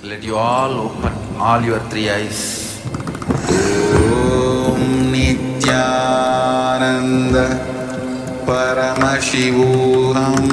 Let you all open all your three eyes. Om Nityananda Paramashivoham.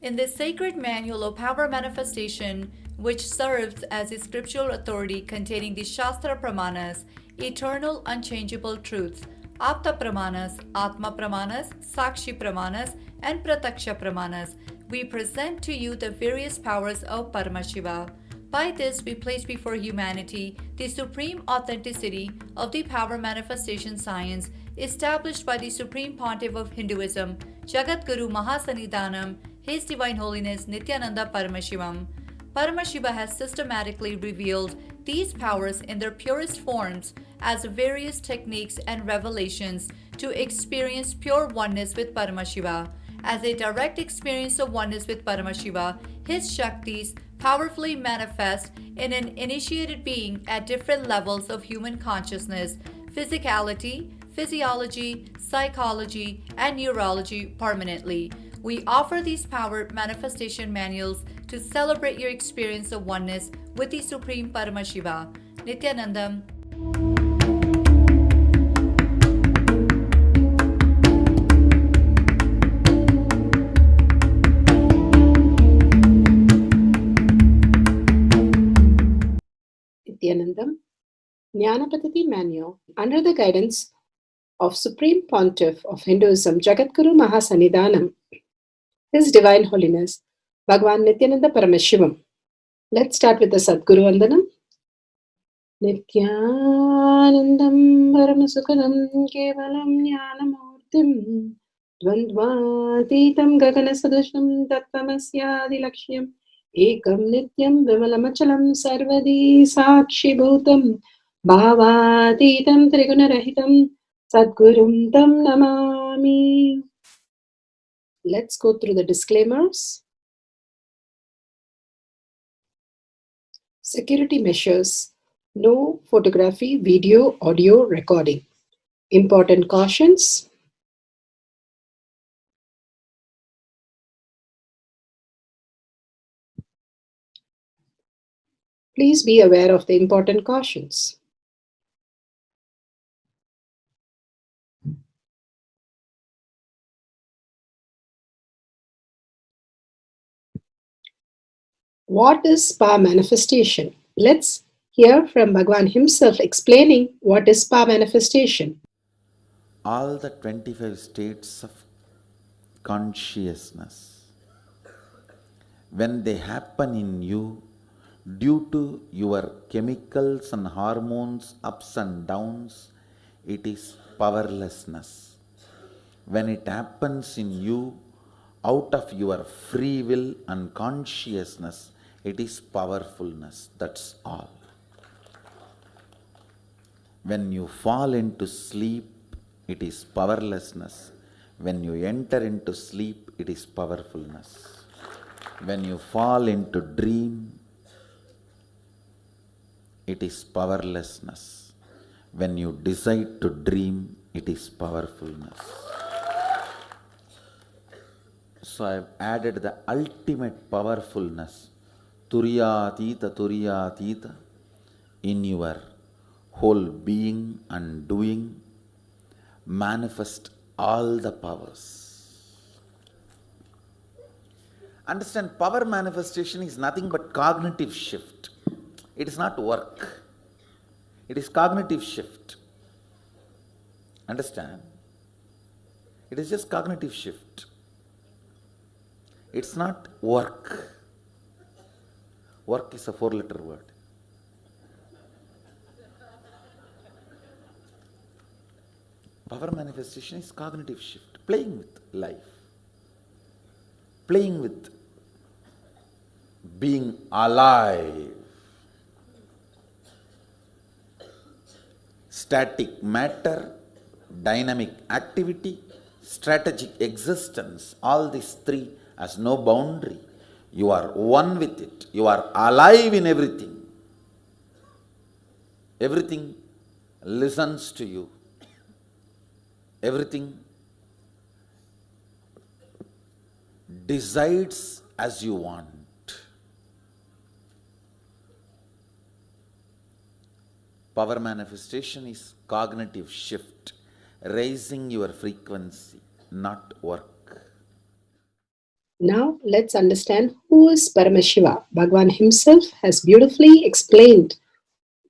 In this sacred manual of power manifestation, which serves as a scriptural authority containing the Shastra Pramanas, eternal unchangeable truths, Apta Pramanas, Atma Pramanas, Sakshi Pramanas, and Prataksha Pramanas, we present to you the various powers of Paramashiva. By this, we place before humanity the supreme authenticity of the power manifestation science established by the Supreme Pontiff of Hinduism, Jagat Guru Mahasanidhanam, His Divine Holiness Nityananda Paramashivam. Paramashiva has systematically revealed these powers in their purest forms as various techniques and revelations to experience pure oneness with Paramashiva. As a direct experience of oneness with Paramashiva, his Shaktis powerfully manifest in an initiated being at different levels of human consciousness, physicality, physiology, psychology, and neurology permanently. We offer these power manifestation manuals to celebrate your experience of oneness with the Supreme Paramashiva. Nityanandam. Nityanandam, Jnanapatati Manual, under the guidance of Supreme Pontiff of Hinduism, Jagadguru Mahasanidhanam, His Divine Holiness, Bhagavan Nityananda Paramashivam. Let's start with the Sadguru Vandanam. Nityanandam Paramasukadam Kevalam Jnanamurtim Dvandvatitam Gaganasadusham Tattvamasyaadilakshya Ekam Nityam Vimalamachalam Sarvadi Sakshi Bhutam Bhavatitam Trigunarahitam Sadgurum Tam Namami. Let's go through the disclaimers. Security measures. No photography, video, audio recording. Important cautions. Please be aware of the important cautions. What is power manifestation? Let's hear from Bhagavan himself explaining what is power manifestation. All the 25 states of consciousness, when they happen in you due to your chemicals and hormones ups and downs, it is powerlessness. When it happens in you out of your free will and consciousness, it is powerfulness. That's all. When you fall into sleep, it is powerlessness. When you enter into sleep, it is powerfulness. When you fall into dream, it is powerlessness. When you decide to dream, it is powerfulness. So I have added the ultimate powerfulness, Turiyatita, in your whole being and doing. Manifest all the powers. Understand, power manifestation is nothing but cognitive shift. It is not work. It is cognitive shift. Understand? It is just cognitive shift. It's not work. Work is a 4-letter word. Power manifestation is cognitive shift, playing with life, playing with being alive. Static matter, dynamic activity, strategic existence, all these three has no boundary. You are one with it. You are alive in everything. Everything listens to you. Everything decides as you want. Power manifestation is cognitive shift, raising your frequency, not work. Now let's understand who is Paramashiva. Bhagwan himself has beautifully explained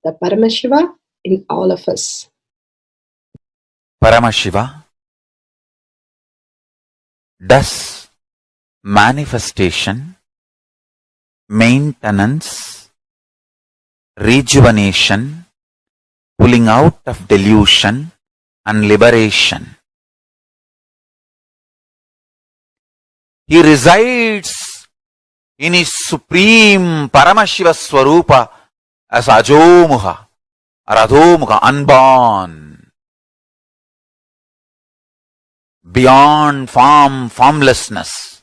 the Paramashiva in all of us. Paramashiva does manifestation, maintenance, rejuvenation, pulling out of delusion and liberation. He resides in his supreme Paramashiva Swarupa as Ajomuha or Adhomuha, unborn, beyond form, formlessness.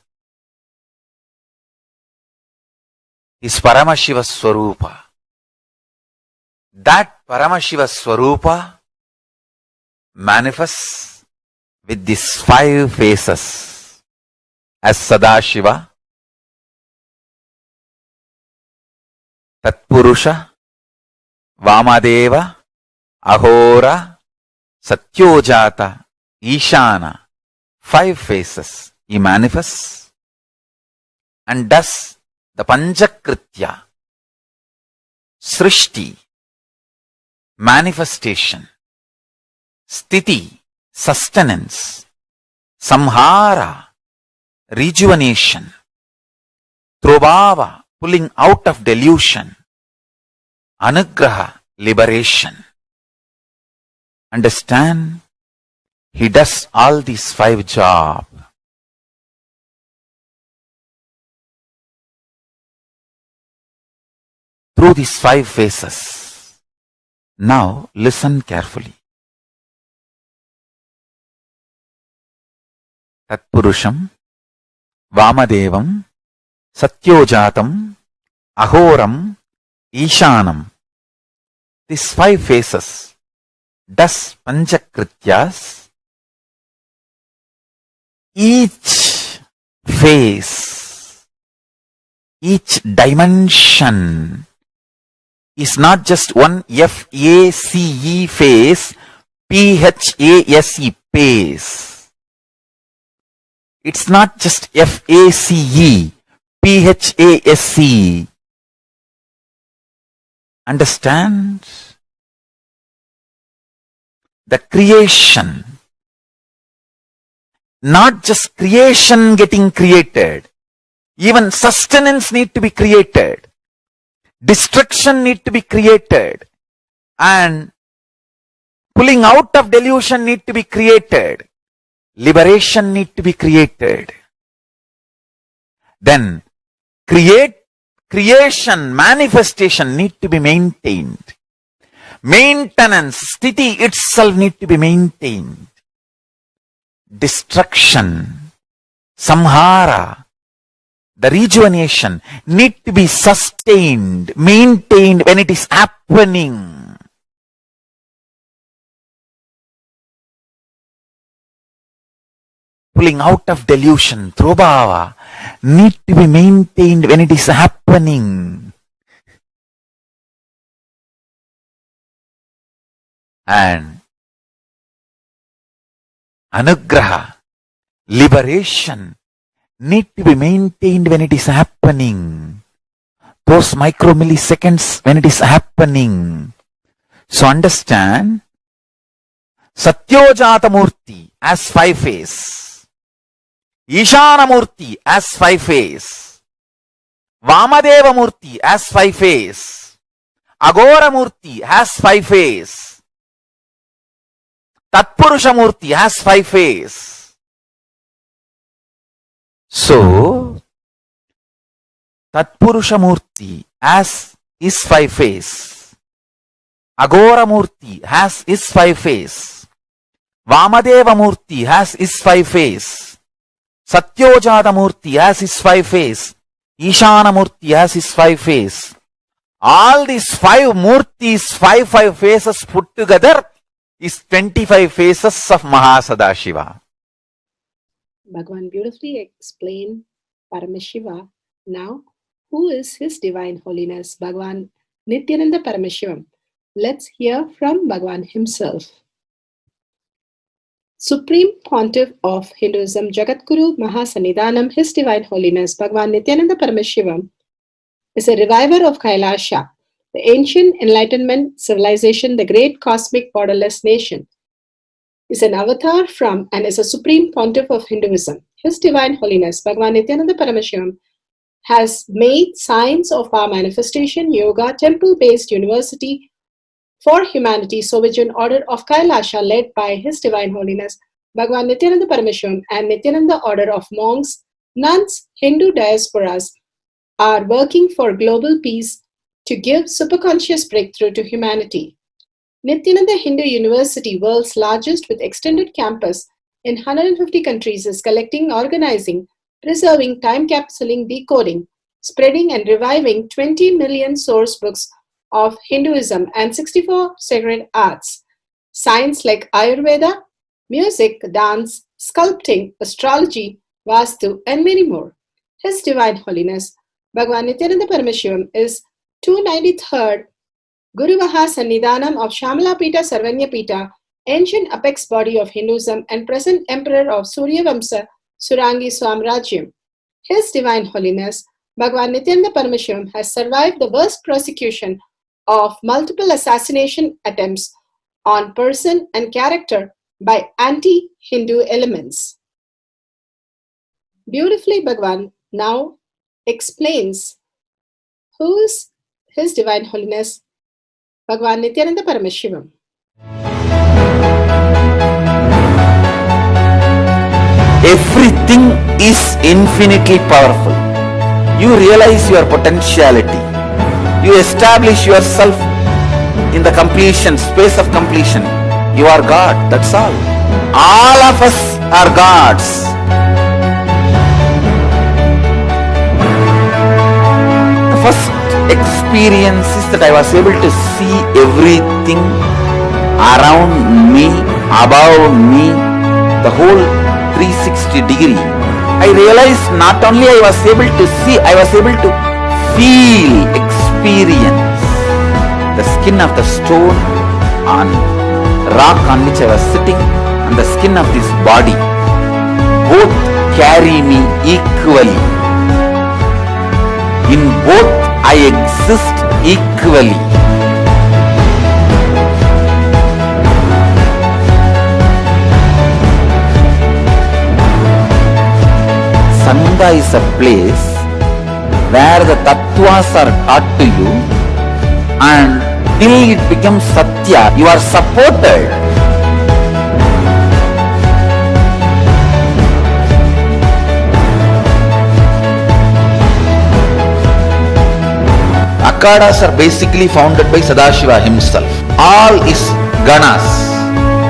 Is Paramashiva Swarupa. That Paramashiva Swarupa manifests with these 5 faces as Sadashiva, Tatpurusha, Vamadeva, Ahora, Satyojata, Ishana. 5 faces he manifests and does the Panchakritya, Srishti, manifestation, Sthiti, sustenance, Samhara, rejuvenation, Trobhava, pulling out of delusion, Anugraha, liberation. Understand? He does all these 5 jobs. Through these 5 phases. Now listen carefully. Tatpurusham, Vamadevam, Satyojatam, Ahoram, Ishanam. These 5 phases does Panchakrityas. Each phase, each dimension is not just one F-A-C-E phase, P-H-A-S-E phase. It's not just F-A-C-E, P-H-A-S-E. Understand? The creation, not just creation getting created, even sustenance need to be created, destruction need to be created, and pulling out of delusion need to be created, liberation need to be created. Then creation, manifestation need to be maintained. Maintenance, sthiti itself need to be maintained. Destruction, samhara, the rejuvenation need to be sustained, maintained when it is happening. Pulling out of delusion, trobhava, need to be maintained when it is happening. And anugraha, liberation, need to be maintained when it is happening. Those micromilliseconds when it is happening. So understand, Satyojata Murti as 5 phase, Ishana Murti as 5 phase, Vamadeva Murti as 5 phase, Agora Murti has 5 phase, Tatpurusha Murti has 5 phase. So, Tatpurusha Murti as is 5 phase, Agora Murti has is 5 phase, Vamadeva Murti has is 5 phase, Satyojata Murti has his 5 phase, Ishana Murti has his 5 phase. All these 5 Murtis, 5 phases put together is 25 phases of Mahasadashiva. Bhagwan beautifully explained Paramashiva. Now, who is His Divine Holiness Bhagwan Nityananda Paramashivam? Let's hear from Bhagwan himself. Supreme Pontiff of Hinduism, Jagadguru Mahasannidhanam, His Divine Holiness Bhagwan Nityananda Paramashivam is a reviver of Kailasha, the ancient Enlightenment civilization, the great cosmic borderless nation. Is an avatar from and is a Supreme Pontiff of Hinduism. His Divine Holiness Bhagwan Nityananda Paramashivam has made Science of Power Manifestation Yoga temple-based university for humanity, Sovijian Order of Kailasha, led by His Divine Holiness Bhagwan Nityananda Paramashivam and Nityananda Order of Monks, Nuns, Hindu diasporas are working for global peace to give superconscious breakthrough to humanity. Nityananda Hindu University, world's largest with extended campus in 150 countries, is collecting, organizing, preserving, time capsuling, decoding, spreading and reviving 20 million source books of Hinduism and 64 sacred arts, science like Ayurveda, music, dance, sculpting, astrology, Vastu, and many more. His Divine Holiness Bhagwan Nityananda Paramashivam is 293rd Guru Mahasannidhanam of Shamalapita Sarvanyapita, ancient apex body of Hinduism and present emperor of Suryavamsa Surangi Swamrajyam. His Divine Holiness Bhagwan Nityananda Paramashivam has survived the worst persecution of multiple assassination attempts on person and character by anti-Hindu elements. Beautifully, Bhagwan now explains who is His Divine Holiness Bhagwan Nityananda Paramashivam. Everything is infinitely powerful. You realize your potentiality. You establish yourself in the completion, space of completion. You are God, that's all. All of us are gods. The first experience is that I was able to see everything around me, above me, the whole 360 degree. I realized not only I was able to see, I was able to feel, experience the skin of the stone on rock on which I was sitting and the skin of this body. Both carry me equally. In both I exist equally. Sangha is a place where the tattvas are taught to you, and till it becomes satya, you are supported. Akhadas are basically founded by Sadashiva himself. All is ganas,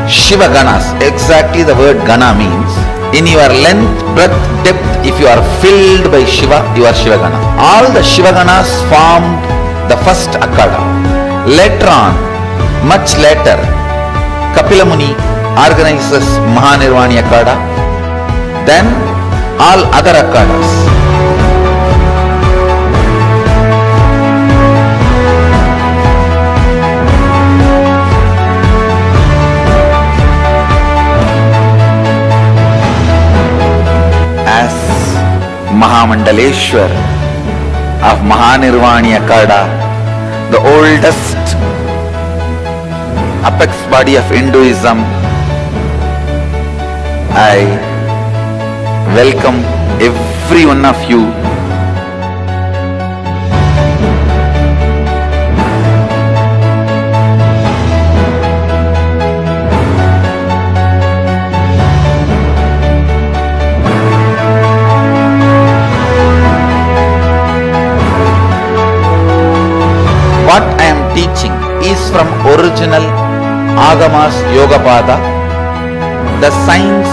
Shiva ganas. Exactly the word gana means. In your length, breadth, depth, if you are filled by Shiva, you are Shiva gana. All the Shiva ganas formed the first Akhada. Later on, much later, Kapila Muni organizes Mahanirvani Akhada. Then all other Akhadas. Mahamandaleshwar of Mahanirvani Akhada, the oldest apex body of Hinduism, I welcome every one of you. What I am teaching is from original Agamas Yogapada. The science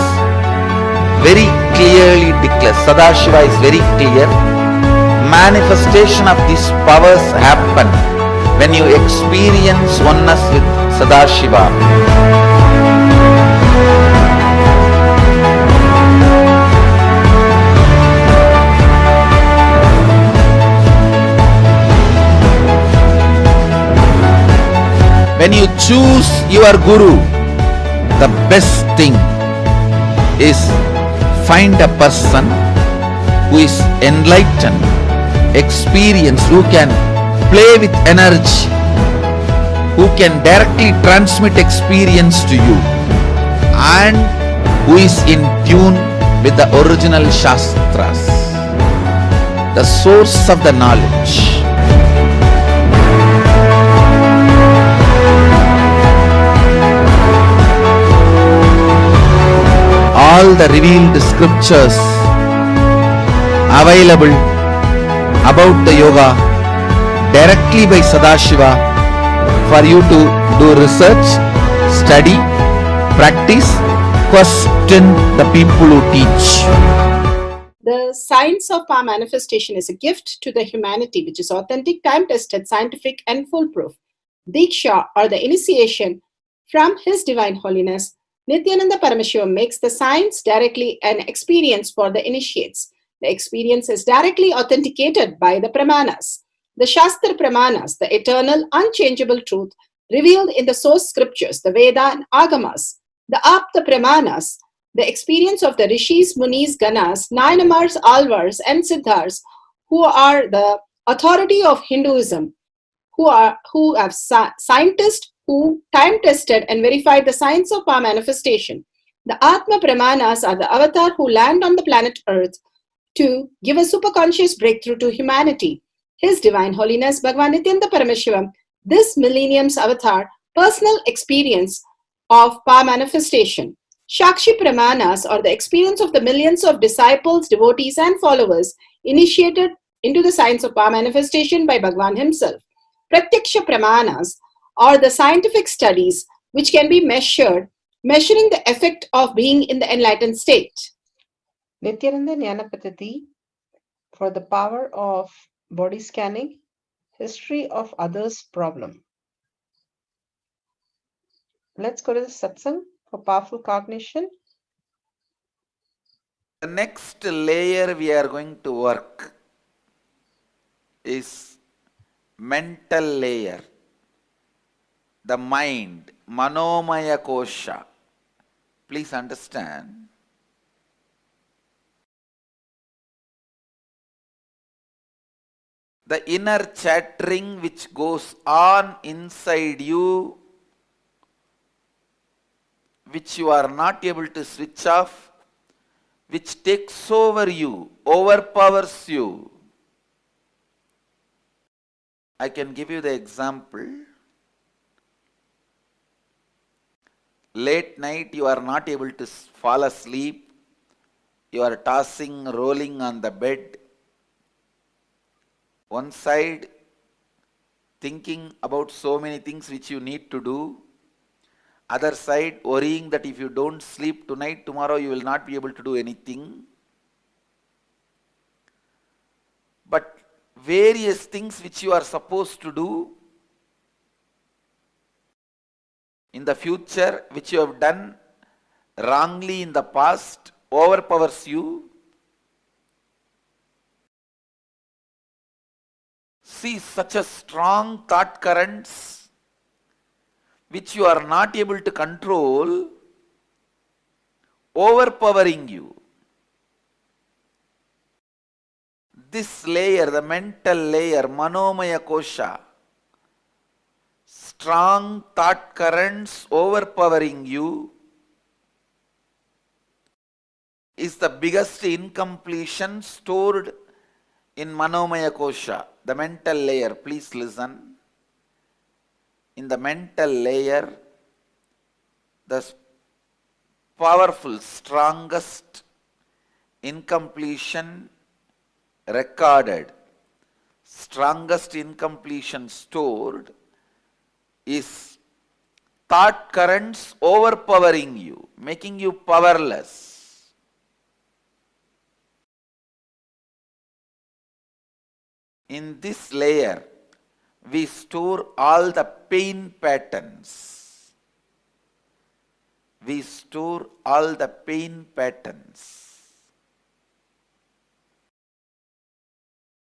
very clearly declares, Sadashiva is very clear, manifestation of these powers happen when you experience oneness with Sadashiva. choose your guru, the best thing is find a person who is enlightened, experienced, who can play with energy, who can directly transmit experience to you, and who is in tune with the original Shastras, the source of the knowledge. All the revealed scriptures available about the yoga directly by Sadashiva for you to do research, study, practice, question the people who teach. The science of power manifestation is a gift to the humanity which is authentic, time-tested, scientific, and foolproof. Diksha, or the initiation from His Divine Holiness, Nityananda Paramashivam, makes the science directly an experience for the initiates. The experience is directly authenticated by the Pramanas. The Shastra Pramanas, the eternal, unchangeable truth revealed in the source scriptures, the Veda and Agamas. The Apta Pramanas, the experience of the Rishis, Munis, Ganas, Nayanamars, Alvars, and Siddhars, who are the authority of Hinduism, who have scientists who time-tested and verified the science of power manifestation. The Atma Pramanas are the avatar who land on the planet Earth to give a superconscious breakthrough to humanity. His Divine Holiness Bhagavan Nityananda Paramashivam, this millennium's avatar, personal experience of power manifestation. Shakshi Pramanas, or the experience of the millions of disciples, devotees, and followers initiated into the science of power manifestation by Bhagavan himself. Pratyaksha Pramanas, or the scientific studies which can be measured, measuring the effect of being in the enlightened state. Nityananda Jnanapatati for the power of body scanning, history of others' problem. Let's go to the satsang for powerful cognition. The next layer we are going to work is mental layer, the mind, Manomaya Kosha. Please understand, the inner chattering which goes on inside you, which you are not able to switch off, which takes over you, overpowers you. I can give you the example. Late night you are not able to fall asleep. You are tossing, rolling on the bed. One side thinking about so many things which you need to do. Other side worrying that if you don't sleep tonight, tomorrow you will not be able to do anything. But various things which you are supposed to do in the future, which you have done wrongly in the past, overpowers you. See, such a strong thought currents which you are not able to control, overpowering you. This layer, the mental layer, Manomaya Kosha, strong thought currents overpowering you, is the biggest incompletion stored in Manomaya Kosha, the mental layer. Please listen. In the mental layer, the powerful, strongest incompletion recorded, strongest incompletion stored is thought currents overpowering you, making you powerless. In this layer, we store all the pain patterns. We store all the pain patterns.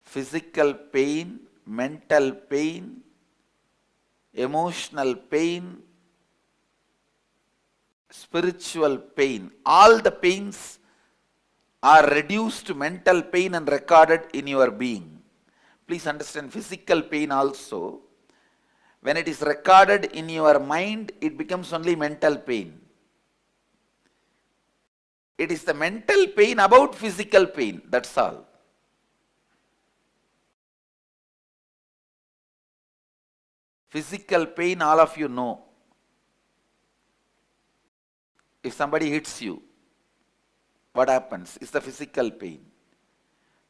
Physical pain, mental pain, emotional pain, spiritual pain. All the pains are reduced to mental pain and recorded in your being. Please understand, physical pain also, when it is recorded in your mind, it becomes only mental pain. It is the mental pain about physical pain, that's all. Physical pain, all of you know. If somebody hits you, what happens? It's the physical pain.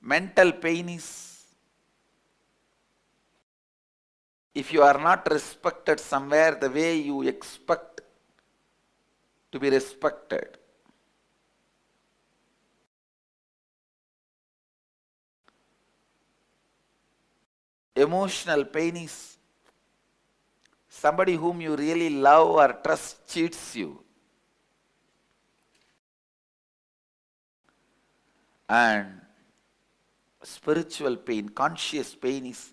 Mental pain is, if you are not respected somewhere the way you expect to be respected. Emotional pain is somebody whom you really love or trust cheats you. And spiritual pain, conscious pain is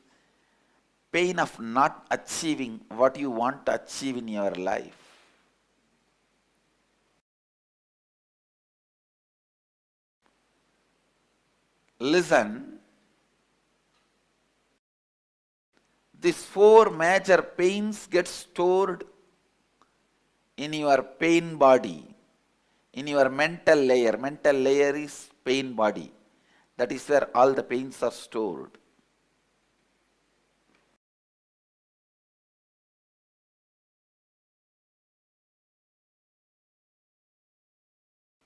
pain of not achieving what you want to achieve in your life. Listen, these four major pains get stored in your pain body, in your mental layer. Mental layer is pain body. That is where all the pains are stored.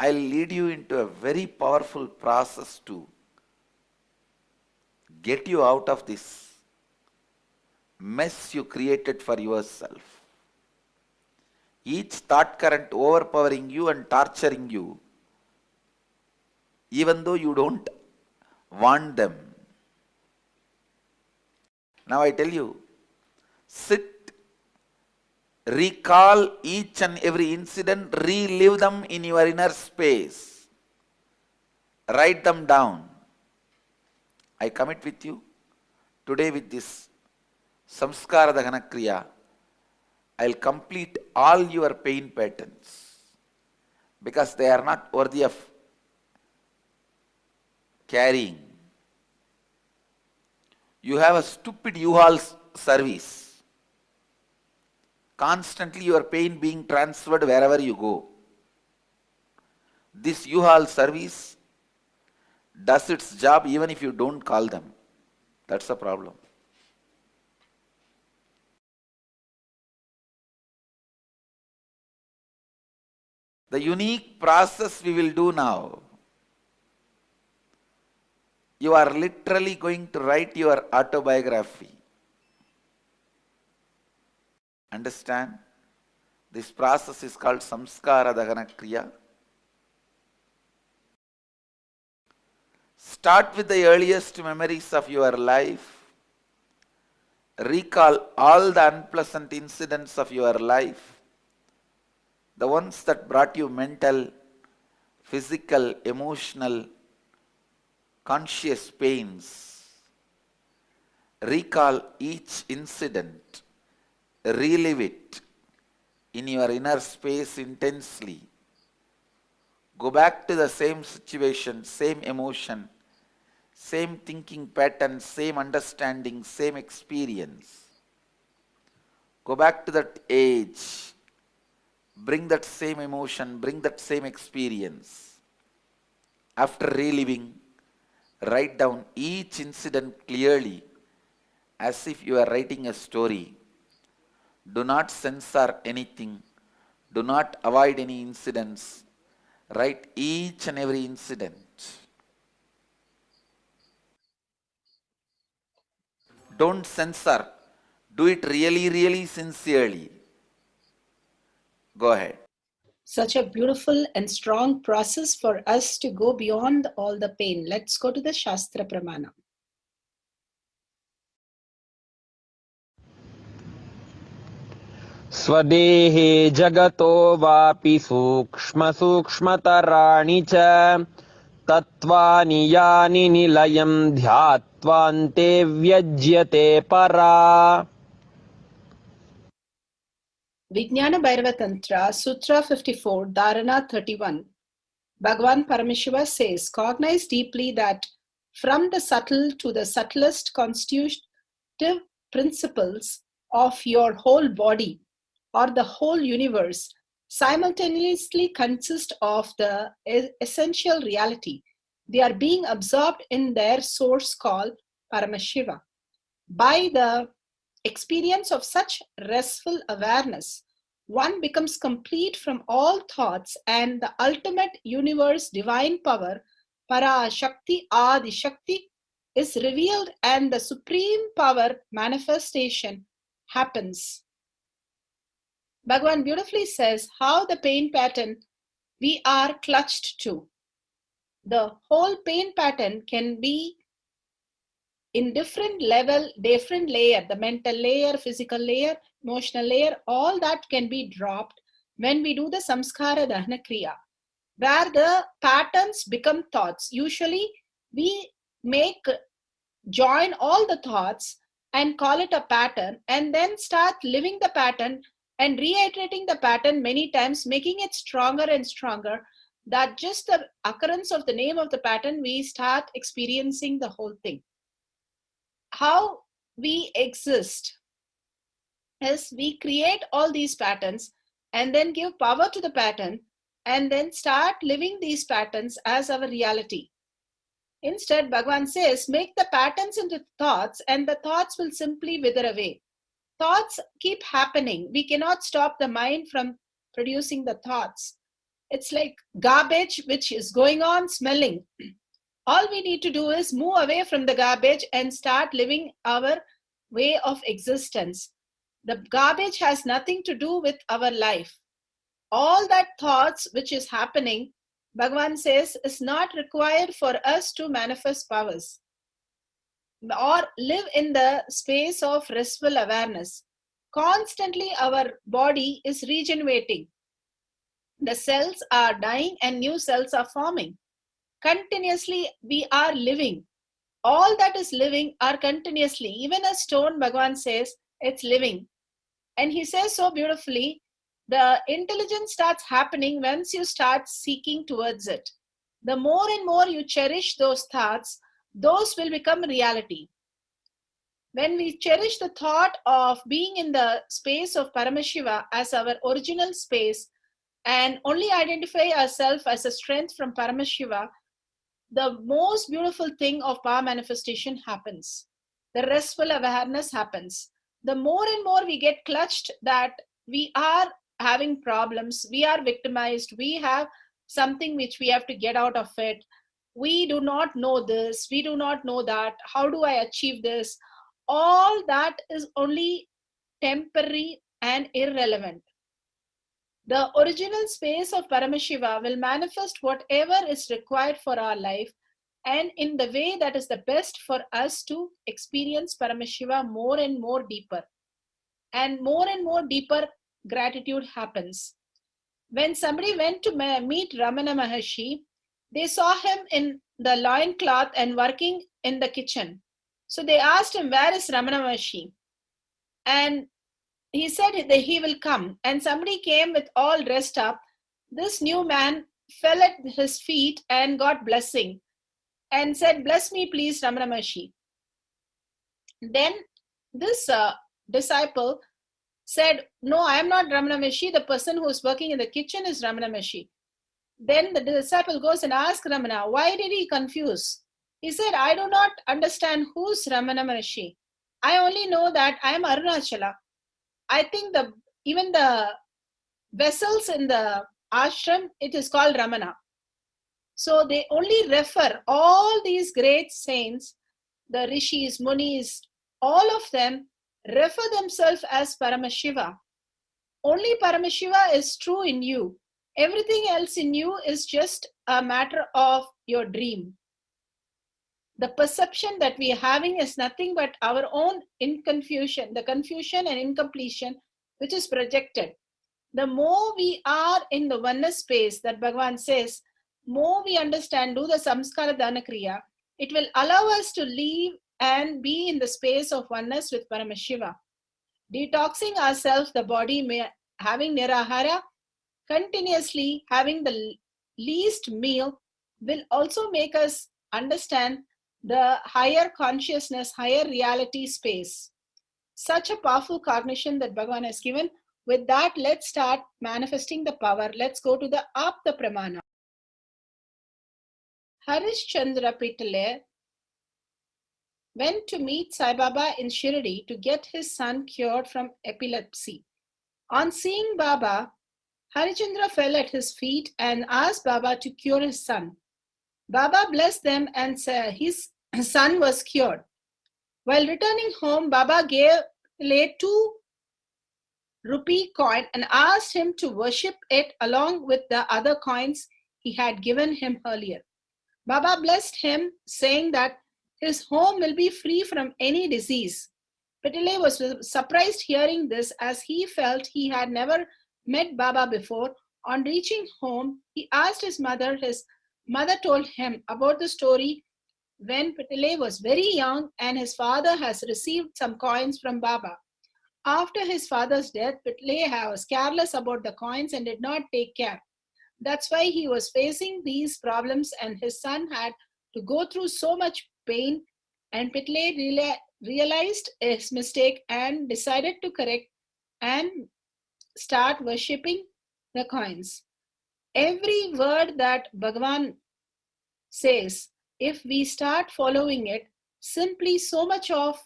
I'll lead you into a very powerful process to get you out of this mess you created for yourself. Each thought current overpowering you and torturing you, even though you don't want them. Now I tell you, sit, recall each and every incident, relive them in your inner space. Write them down. I commit with you, today with this Samskara Dahana Kriya, I'll complete all your pain patterns because they are not worthy of carrying. You have a stupid U-Haul service. Constantly your pain being transferred wherever you go. This U-Haul service does its job even if you don't call them. That's the problem. The unique process we will do now, you are literally going to write your autobiography. Understand? This process is called Samskara Dahana Kriya. Start with the earliest memories of your life. Recall all the unpleasant incidents of your life. The ones that brought you mental, physical, emotional, conscious pains. Recall each incident. Relive it in your inner space intensely. Go back to the same situation, same emotion, same thinking pattern, same understanding, same experience. Go back to that age. Bring that same emotion, bring that same experience. After reliving, write down each incident clearly as if you are writing a story. Do not censor anything. Do not avoid any incidents. Write each and every incident. Don't censor. Do it really, really sincerely. Go ahead. Such a beautiful and strong process for us to go beyond all the pain. Let's go to the Shastra Pramana. स्वदेहे जगतो वापि सूक्ष्म सूक्ष्मतराणि च तत्त्वानि यानि निलयं ध्यात्वान्ते व्यज्यते परा. Vijnana Bhairava Tantra, Sutra 54, Dharana 31. Bhagavan Paramashiva says, cognize deeply that from the subtle to the subtlest constitutive principles of your whole body or the whole universe simultaneously consist of the essential reality. They are being absorbed in their source called Paramashiva. By the experience of such restful awareness, one becomes complete from all thoughts, and the ultimate universe divine power, Para Shakti Adi Shakti, is revealed and the supreme power manifestation happens. Bhagavan beautifully says how the pain pattern we are clutched to. The whole pain pattern can be in different level, different layer, the mental layer, physical layer, emotional layer, all that can be dropped when we do the samskara dahana kriya, where the patterns become thoughts. Usually we join all the thoughts and call it a pattern, and then start living the pattern and reiterating the pattern many times, making it stronger and stronger, that just the occurrence of the name of the pattern, we start experiencing the whole thing. How we exist is we create all these patterns and then give power to the pattern and then start living these patterns as our reality. Instead, Bhagavan says, make the patterns into thoughts and the thoughts will simply wither away. Thoughts keep happening. We cannot stop the mind from producing the thoughts. It's like garbage which is going on smelling. All we need to do is move away from the garbage and start living our way of existence. The garbage has nothing to do with our life. All that thoughts which is happening, Bhagavan says, is not required for us to manifest powers or live in the space of restful awareness. Constantly our body is regenerating. The cells are dying and new cells are forming. Continuously we are living. All that is living are continuously. Even a stone, Bhagavan says, it's living. And he says so beautifully, the intelligence starts happening once you start seeking towards it. The more and more you cherish those thoughts, those will become reality. When we cherish the thought of being in the space of Paramashiva as our original space and only identify ourselves as a strength from Paramashiva, the most beautiful thing of power manifestation happens. The restful awareness happens. The more and more we get clutched that we are having problems, we are victimized, we have something which we have to get out of it. We do not know this, we do not know that. How do I achieve this? All that is only temporary and irrelevant. The original space of Paramashiva will manifest whatever is required for our life and in the way that is the best for us to experience Paramashiva more and more deeper. And more deeper gratitude happens. When somebody went to meet Ramana Maharshi, they saw him in the loincloth and working in the kitchen. So they asked him, where is Ramana Maharshi? And he said that he will come. And somebody came with all dressed up. This new man fell at his feet and got blessing and said, bless me please, Ramana Maharshi. Then this disciple said, no, I am not Ramana Maharshi. The person who is working in the kitchen is Ramana Maharshi. Then the disciple goes and asks Ramana, why did he confuse? He said, I do not understand who's Ramana Maharshi. I only know that I am Arunachala. I think even the vessels in the ashram, it is called Ramana. So they only refer all these great saints, the rishis, munis, all of them refer themselves as Paramashiva. Only Paramashiva is true in you. Everything else in you is just a matter of your dream. The perception that we are having is nothing but our own confusion, the confusion and incompletion which is projected. The more we are in the oneness space that Bhagavan says, more we understand, do the samskara dana kriya, it will allow us to live and be in the space of oneness with Paramashiva. Detoxing ourselves, the body having nirahara, continuously having the least meal, will also make us understand the higher consciousness, higher reality space. Such a powerful cognition that Bhagavan has given. With that, let's start manifesting the power. Let's go to the Apta Pramana. Harishchandra Pitale went to meet Sai Baba in Shirdi to get his son cured from epilepsy. On seeing Baba, Harichandra fell at his feet and asked Baba to cure his son. Baba blessed them and said his son was cured. While returning home, Baba laid 2 rupee coin and asked him to worship it along with the other coins he had given him earlier. Baba blessed him, saying that his home will be free from any disease. Pitale was surprised hearing this, as he felt he had never met Baba before. On reaching home, he asked his mother. His mother told him about the story when Pitale was very young and his father has received some coins from Baba. After his father's death, Pitale was careless about the coins and did not take care. That's why he was facing these problems, and his son had to go through so much pain. And Pitale realized his mistake and decided to correct and start worshipping the coins. Every word that Bhagavan says, if we start following it, simply so much of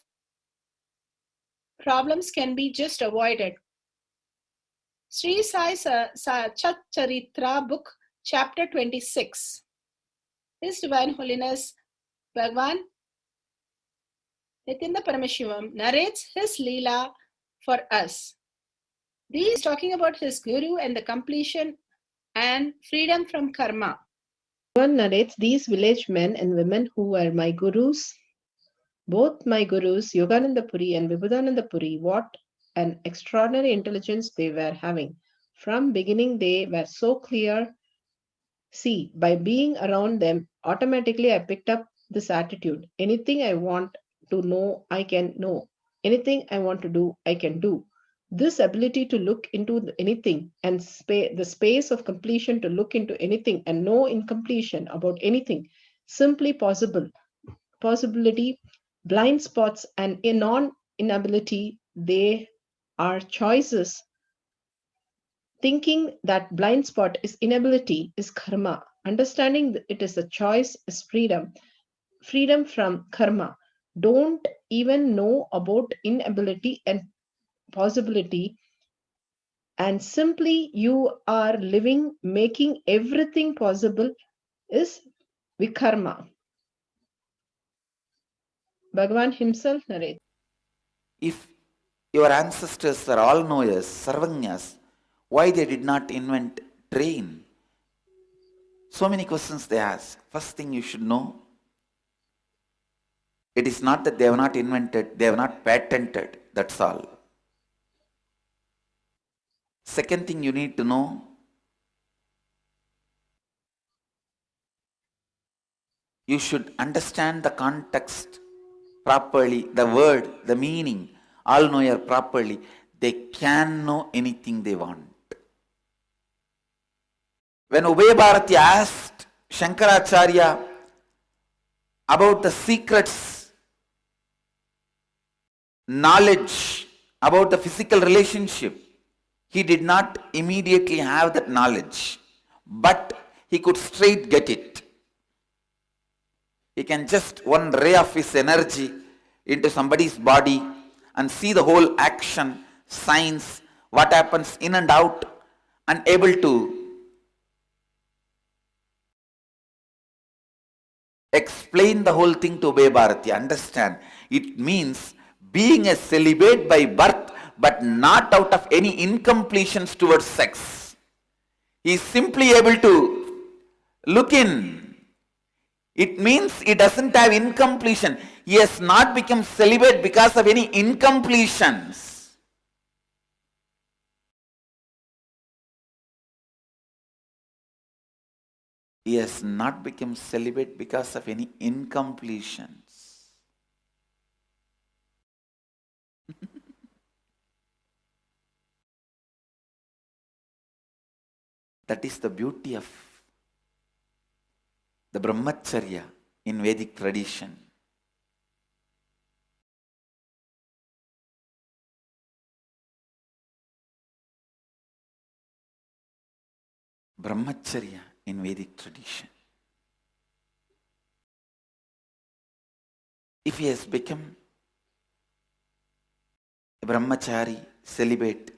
problems can be just avoided. Sri Sai Sachat Charitra book, chapter 26. His Divine Holiness Bhagavan Nityananda Paramashivam narrates his Leela for us. He is talking about his Guru and the completion and freedom from karma. Bhagavan narrates these village men and women who were my Gurus, both my Gurus, Yogananda Puri and Vibhudananda Puri, what an extraordinary intelligence they were having. From beginning, they were so clear. See, by being around them, automatically I picked up this attitude. Anything I want to know, I can know. Anything I want to do, I can do. This ability to look into anything and the space of completion to look into anything and know in completion about anything, simply possibility, blind spots and non-inability, they are choices. Thinking that blind spot is inability is karma. Understanding that it is a choice is freedom. Freedom from karma. Don't even know about inability and possibility, and simply you are living, making everything possible is vikarma. Bhagavan himself narrates. If your ancestors were all knowers, sarvanyas, why they did not invent train? So many questions they ask. First thing you should know, it is not that they have not invented, they have not patented, that's all. Second thing you need to know, you should understand the context properly, the word, the meaning, all knower properly. They can know anything they want. When Ubay Bharati asked Shankaracharya about the secrets, knowledge about the physical relationship, he did not immediately have that knowledge, but he could straight get it. He can just one ray of his energy into somebody's body and see the whole action, signs, what happens in and out, and able to explain the whole thing to Ubay Bharati. Understand, it means being a celibate by birth, but not out of any incompletions towards sex. He is simply able to look in. It means he doesn't have incompletion. He has not become celibate because of any incompletions. He has not become celibate because of any incompletions. That is the beauty of the brahmacharya in Vedic tradition. Brahmacharya in Vedic tradition. If he has become a brahmachari, celibate,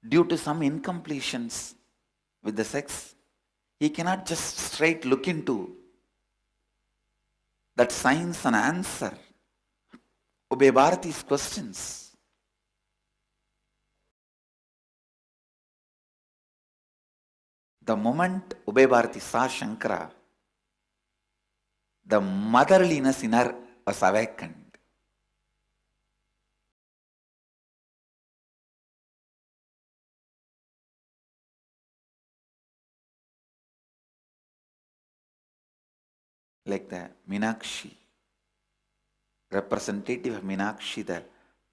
due to some incompletions with the sex, he cannot just straight look into that science and answer Ubay Bharati's questions. The moment Ubay Bharati saw Shankara, the motherliness in her was awakened. Like the Meenakshi, representative of Meenakshi, the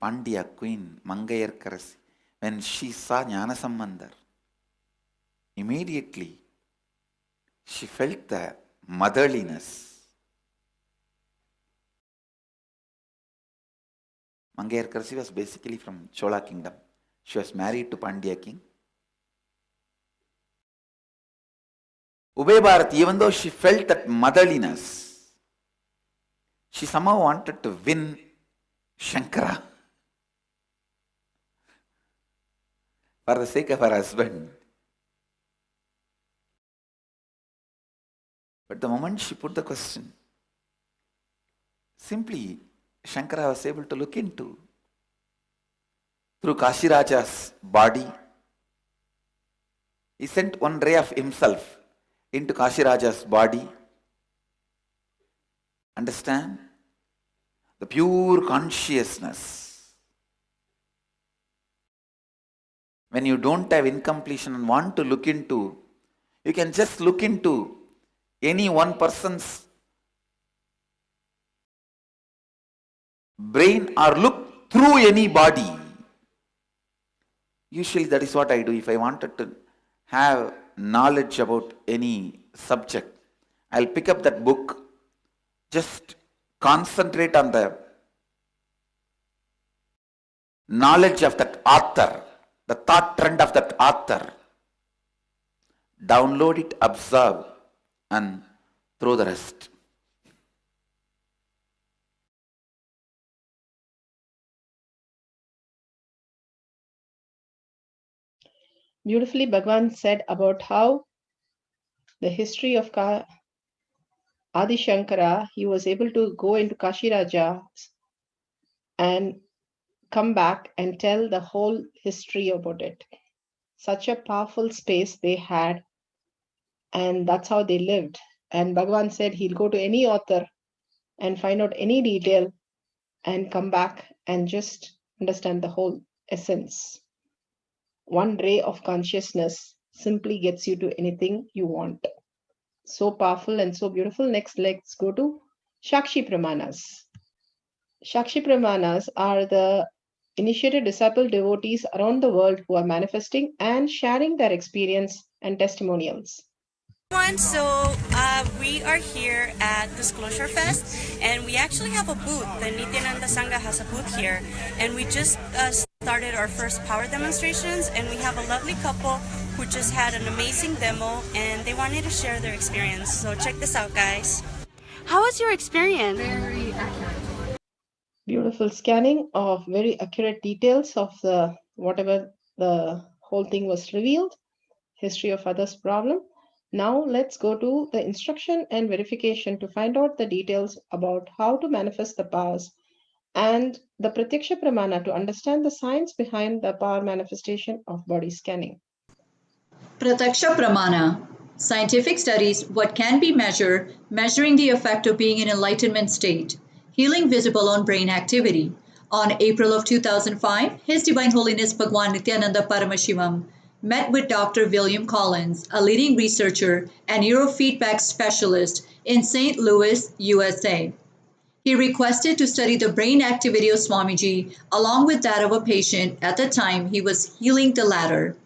Pandya queen, Mangayarkarasi, when she saw Jnanasambandar, immediately she felt the motherliness. Mangayarkarasi was basically from Chola kingdom. She was married to Pandya king. Ubay Bharati, even though she felt that motherliness, she somehow wanted to win Shankara for the sake of her husband. But the moment she put the question, simply Shankara was able to look into through Kashiraja's body. He sent one ray of himself into Kashiraja's body. Understand? The pure consciousness. When you don't have incompletion and want to look into, you can just look into any one person's brain or look through any body. Usually that is what I do. If I wanted to have knowledge about any subject, I'll pick up that book, just concentrate on the knowledge of that author, the thought trend of that author, download it, observe, and throw the rest. Beautifully, Bhagwan said about how the history of Adi Shankara, he was able to go into Kashi Raja and come back and tell the whole history about it. Such a powerful space they had, and that's how they lived. And Bhagwan said he'll go to any author and find out any detail and come back and just understand the whole essence. One ray of consciousness simply gets you to anything you want. So powerful and so beautiful. Next, let's go to Shakshi Pramanas. Shakshi Pramanas are the initiated disciple devotees around the world who are manifesting and sharing their experience and testimonials. So we are here at Disclosure Fest, and we actually have a booth. The Nityananda Sangha has a booth here, and we just started our first power demonstrations, and we have a lovely couple who just had an amazing demo, and they wanted to share their experience. So check this out, guys. How was your experience? Very accurate. Beautiful scanning of very accurate details of the whatever the whole thing was revealed, history of others' problem. Now let's go to the instruction and verification to find out the details about how to manifest the powers and the Pratyaksha Pramana to understand the science behind the power manifestation of body scanning. Pratyaksha Pramana. Scientific studies, what can be measured, measuring the effect of being in enlightenment state. Healing visible on brain activity. On April of 2005, His Divine Holiness Bhagwan Nityananda Paramashivam met with Dr. William Collins, a leading researcher and neurofeedback specialist in St. Louis, USA. He requested to study the brain activity of Swamiji along with that of a patient at the time he was healing the latter.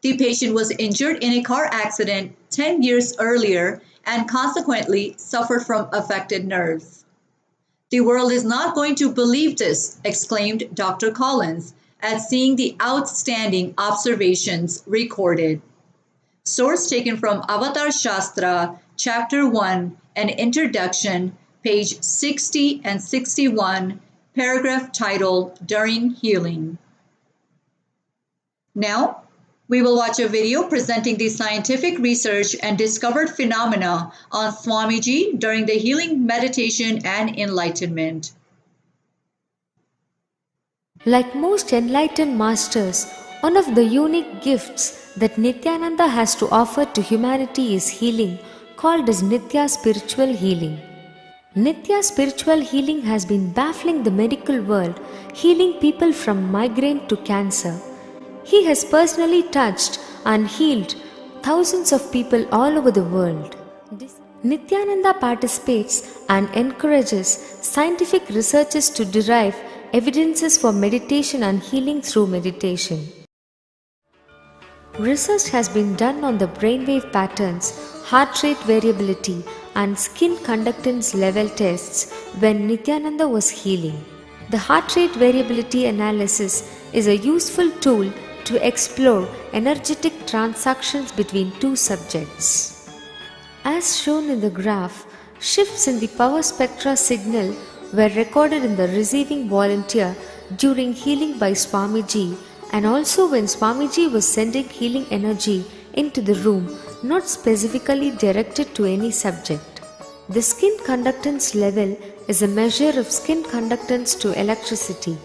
The patient was injured in a car accident 10 years earlier and consequently suffered from affected nerves. "The world is not going to believe this," exclaimed Dr. Collins at seeing the outstanding observations recorded. Source taken from Avatar Shastra, Chapter 1, an introduction, page 60 and 61, paragraph title, During Healing. Now, we will watch a video presenting the scientific research and discovered phenomena on Swamiji during the healing meditation and enlightenment. Like most enlightened masters, one of the unique gifts that Nityananda has to offer to humanity is healing, called as Nitya spiritual healing. Nitya spiritual healing has been baffling the medical world, healing people from migraine to cancer. He has personally touched and healed thousands of people all over the world. Nityananda participates and encourages scientific researchers to derive evidences for meditation and healing through meditation. Research has been done on the brainwave patterns, heart rate variability, and skin conductance level tests when Nityananda was healing. The heart rate variability analysis is a useful tool to explore energetic transactions between two subjects. As shown in the graph, shifts in the power spectra signal were recorded in the receiving volunteer during healing by Swamiji, and also when Swamiji was sending healing energy into the room, not specifically directed to any subject. The skin conductance level is a measure of skin conductance to electricity.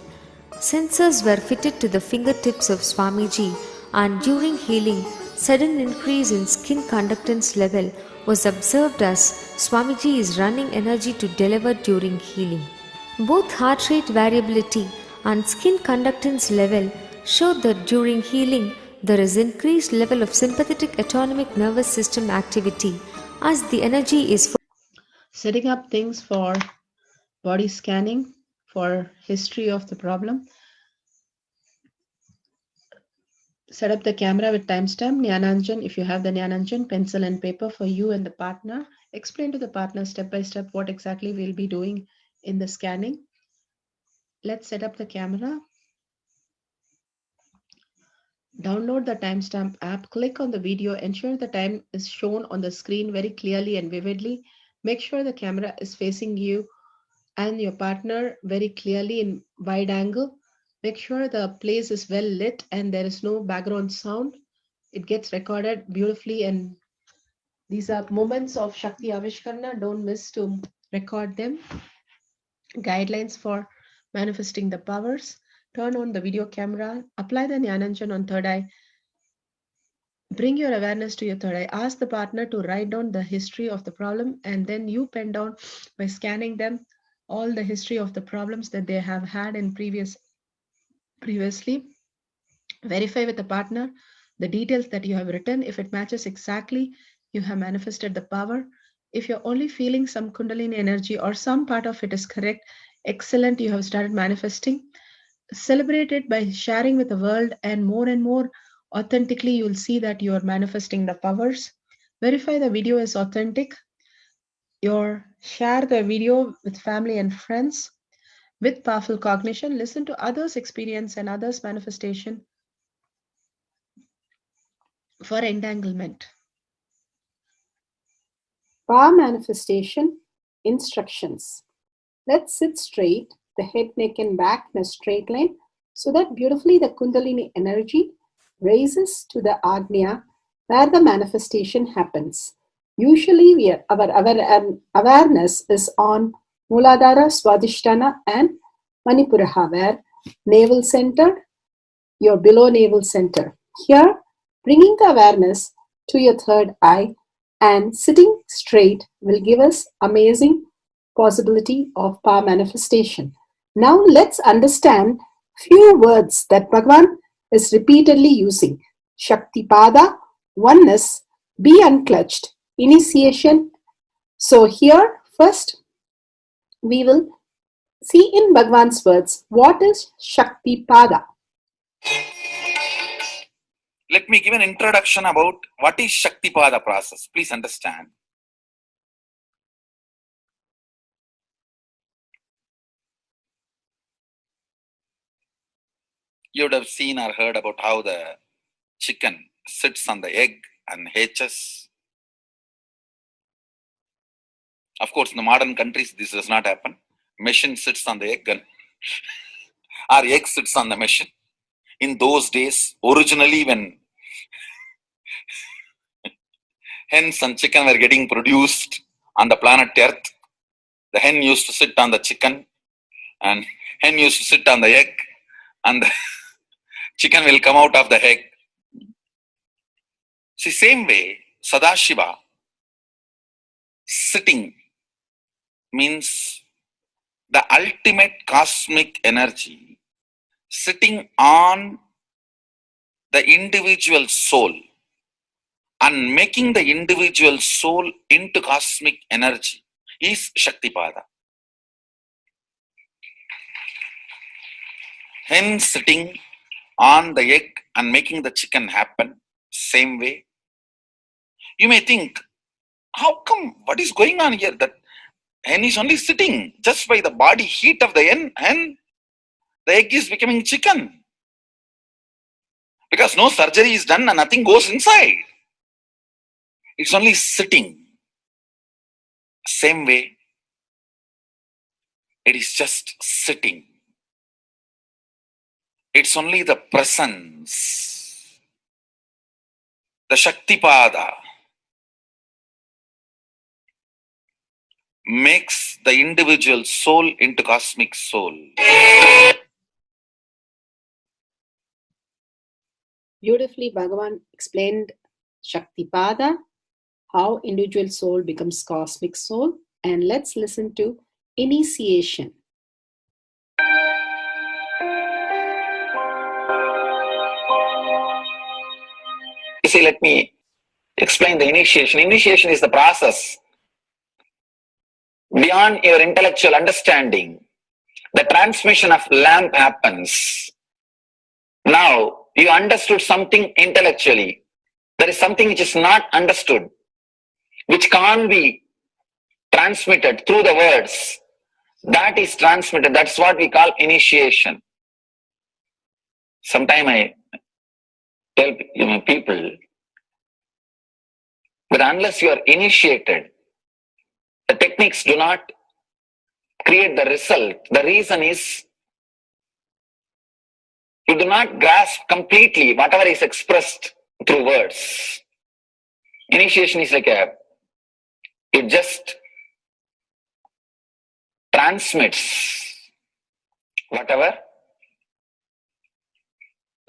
Sensors were fitted to the fingertips of Swamiji, and during healing, sudden increase in skin conductance level was observed as Swamiji is running energy to deliver during healing. Both heart rate variability and skin conductance level showed that during healing there is increased level of sympathetic autonomic nervous system activity as the energy is Setting up things for body scanning for history of the problem. Set up the camera with timestamp. Jnananjan, if you have the Jnananjan, pencil and paper for you and the partner. Explain to the partner step by step what exactly we'll be doing in the scanning. Let's set up the camera. Download the timestamp app. Click on the video. Ensure the time is shown on the screen very clearly and vividly. Make sure the camera is facing you and your partner very clearly in wide angle. Make sure the place is well lit and there is no background sound. It gets recorded beautifully, and these are moments of Shakti Avishkarana. Don't miss to record them. Guidelines for manifesting the powers. Turn on the video camera. Apply the Jnananjan on third eye. Bring your awareness to your third eye. Ask the partner to write down the history of the problem, and then you pen down by scanning them all the history of the problems that they have had in previously. Verify with the partner the details that you have written. If it matches exactly, you have manifested the power. If you're only feeling some Kundalini energy or some part of it is correct, excellent, you have started manifesting. Celebrate it by sharing with the world, and more authentically you will see that you are manifesting the powers. Verify the video is authentic. Share the video with family and friends. With powerful cognition, listen to others' experience and others' manifestation for entanglement. Power manifestation instructions. Let's sit straight, the head, neck, and back in a straight line, so that beautifully the Kundalini energy raises to the Agnya where the manifestation happens. Usually our awareness is on Muladhara, Swadhisthana, and Manipuraha, where navel center, your below navel center. Here, bringing the awareness to your third eye and sitting straight will give us amazing possibility of power manifestation. Now let's understand few words that Bhagavan is repeatedly using. Shaktipada, oneness, be unclutched, initiation. So here first we will see in Bhagavan's words what is Shaktipada. let me give an introduction about what is Shaktipada process. Please understand. You would have seen or heard about how the chicken sits on the egg and hatches. Of course, in the modern countries, this does not happen. Machine sits on the egg and or egg sits on the machine. In those days, originally when hens and chicken were getting produced on the planet Earth, the hen used to sit on the chicken and hen used to sit on the egg, and the chicken will come out of the egg. See, same way, Sadashiva sitting means the ultimate cosmic energy sitting on the individual soul and making the individual soul into cosmic energy is Shaktipada. Hen sitting on the egg and making the chicken happen, same way. You may think, how come, what is going on here? That hen is only sitting just by the body heat of the hen, the egg is becoming chicken. Because no surgery is done and nothing goes inside. It's only sitting. Same way, it is just sitting. It's only the presence. The Shaktipada makes the individual soul into cosmic soul. Beautifully, Bhagavan explained Shaktipada, how individual soul becomes cosmic soul. And let's listen to initiation. You see, let me explain the initiation. Initiation is the process beyond your intellectual understanding. The transmission of lamp happens. Now, you understood something intellectually. There is something which is not understood, which can't be transmitted through the words. That is transmitted. That's what we call initiation. Sometimes I tell people that unless you are initiated, the techniques do not create the result. The reason is you do not grasp completely whatever is expressed through words. Initiation is like it just transmits whatever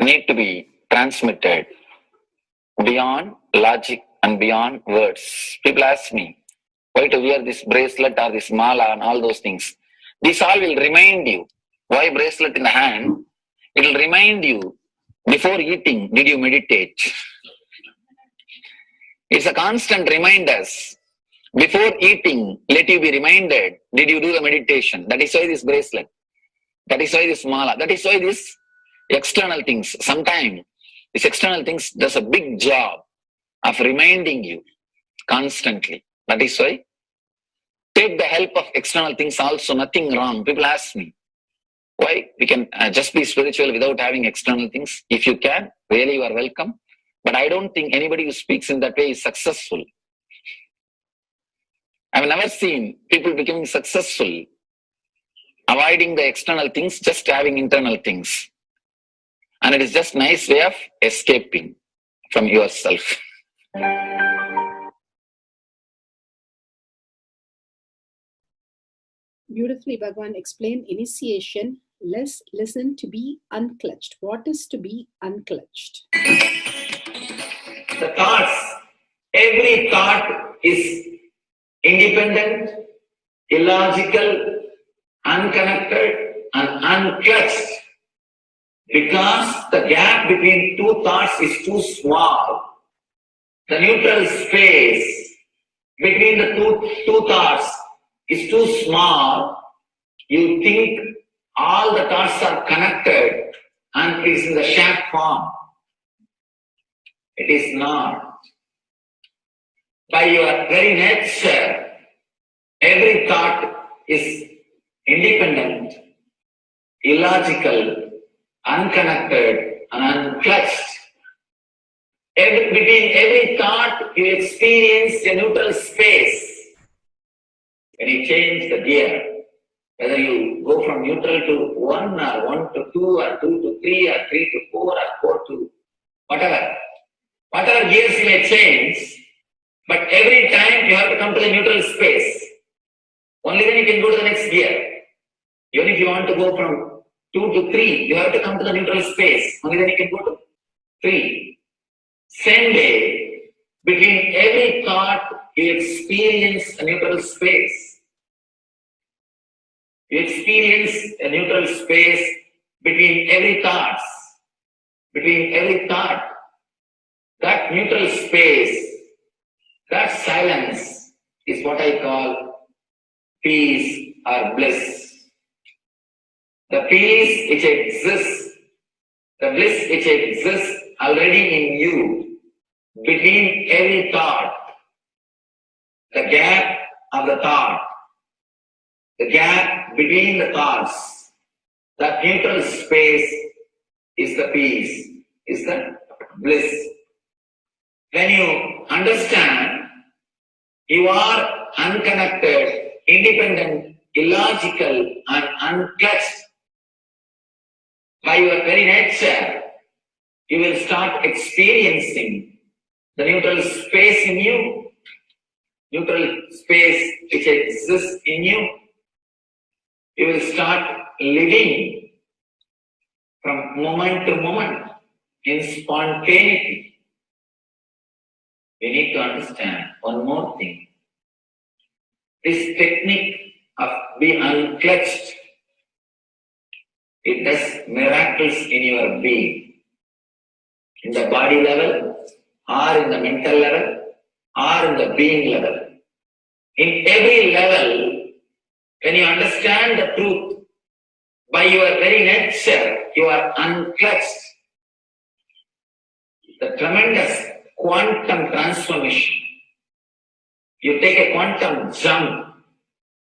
need to be transmitted beyond logic and beyond words. People ask me why to wear this bracelet or this mala and all those things. This all will remind you. Why bracelet in the hand? It will remind you, before eating, did you meditate? It's a constant reminders. Before eating, let you be reminded, did you do the meditation? That is why this bracelet. That is why this mala. That is why this external things. Sometimes these external things does a big job of reminding you constantly. That is why take the help of external things also, nothing wrong. People ask me, why we can just be spiritual without having external things? If you can, really you are welcome. But I don't think anybody who speaks in that way is successful. I've never seen people becoming successful avoiding the external things, just having internal things. And it is just a nice way of escaping from yourself. Beautifully, Bhagavan explained initiation. Let's listen to be unclutched. What is to be unclutched? The thoughts, every thought is independent, illogical, unconnected, and unclutched. Because the gap between two thoughts is too small. The neutral space between the two thoughts is too small. You think all the thoughts are connected and it is in the shape form. It is not. By your very nature, every thought is independent, illogical, unconnected, and unclutched. Between every thought, you experience a neutral space. When you change the gear, whether you go from neutral to 1 or 1 to 2 or 2 to 3 or 3 to 4 or 4 to whatever gears you may change, but every time you have to come to the neutral space. Only then you can go to the next gear. Even if you want to go from 2 to 3, you have to come to the neutral space. Only then you can go to 3. Same way, between every thought, you experience a neutral space. You experience a neutral space between every thought. Between every thought. That neutral space, that silence is what I call peace or bliss. The peace which exists, the bliss which exists already in you, between every thought, the gap of the thought, the gap between the thoughts, that neutral space is the peace, is the bliss. When you understand you are unconnected, independent, illogical, and unclutched by your very nature, you will start experiencing the neutral space in you, neutral space which exists in you. You will start living from moment to moment in spontaneity. You need to understand one more thing. This technique of being unclutched, it does miracles in your being. In the body level, or in the mental level, or in the being level. In every level, when you understand the truth, by your very nature, you are unclutched. The tremendous quantum transformation. You take a quantum jump.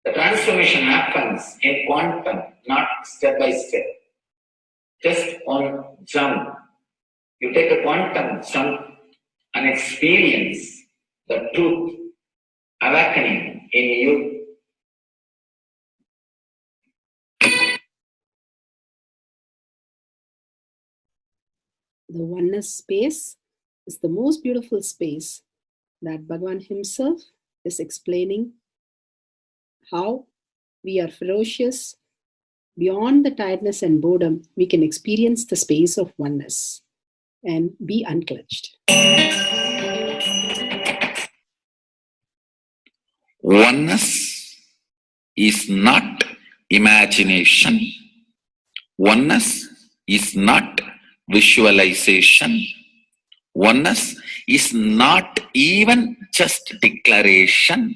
The transformation happens in quantum, not step by step. Just one jump. You take a quantum jump and experience the truth awakening in you. The oneness space is the most beautiful space that Bhagavan himself is explaining how we are ferocious. Beyond the tiredness and boredom, we can experience the space of oneness and be unclutched. Oneness is not imagination. Oneness is not visualization. Oneness is not even just declaration.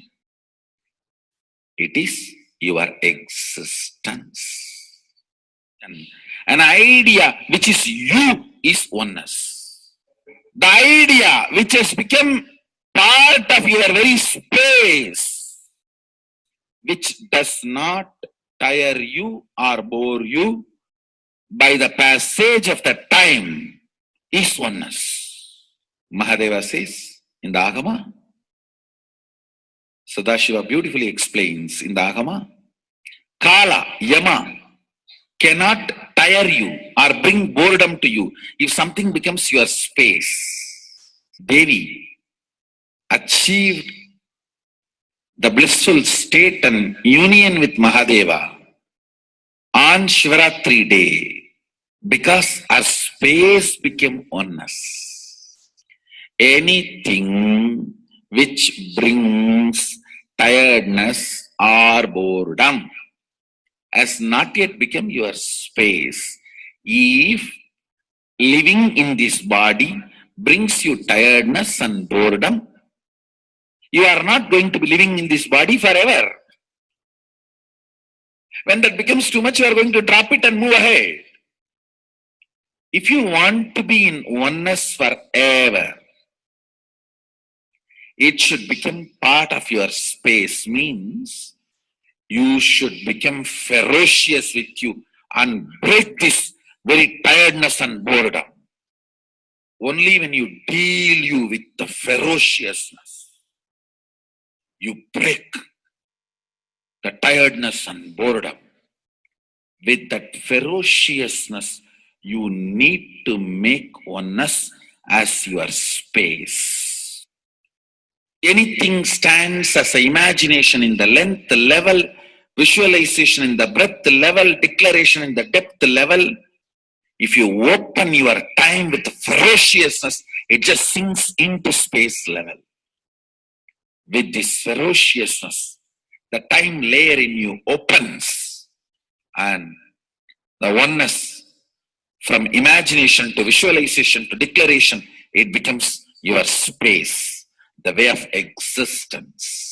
It is your existence. An idea which is you is oneness. The idea which has become part of your very space, which does not tire you or bore you by the passage of the time, is oneness. Mahadeva says in the Agama, Sadashiva beautifully explains in the Agama, Kala, Yama cannot tire you or bring boredom to you if something becomes your space. Devi achieved the blissful state and union with Mahadeva on Shivaratri day because our space became oneness. Anything which brings tiredness or boredom has not yet become your space. If living in this body brings you tiredness and boredom, you are not going to be living in this body forever. When that becomes too much, you are going to drop it and move ahead. If you want to be in oneness forever, it should become part of your space, means you should become ferocious with you and break this very tiredness and boredom. Only when you deal you with the ferociousness, you break the tiredness and boredom. With that ferociousness, you need to make oneness as your space. Anything stands as an imagination in the length level, visualization in the breadth level, declaration in the depth level. If you open your time with ferociousness, it just sinks into space level. With this ferociousness, the time layer in you opens, and the oneness from imagination to visualization to declaration, it becomes your space, the way of existence.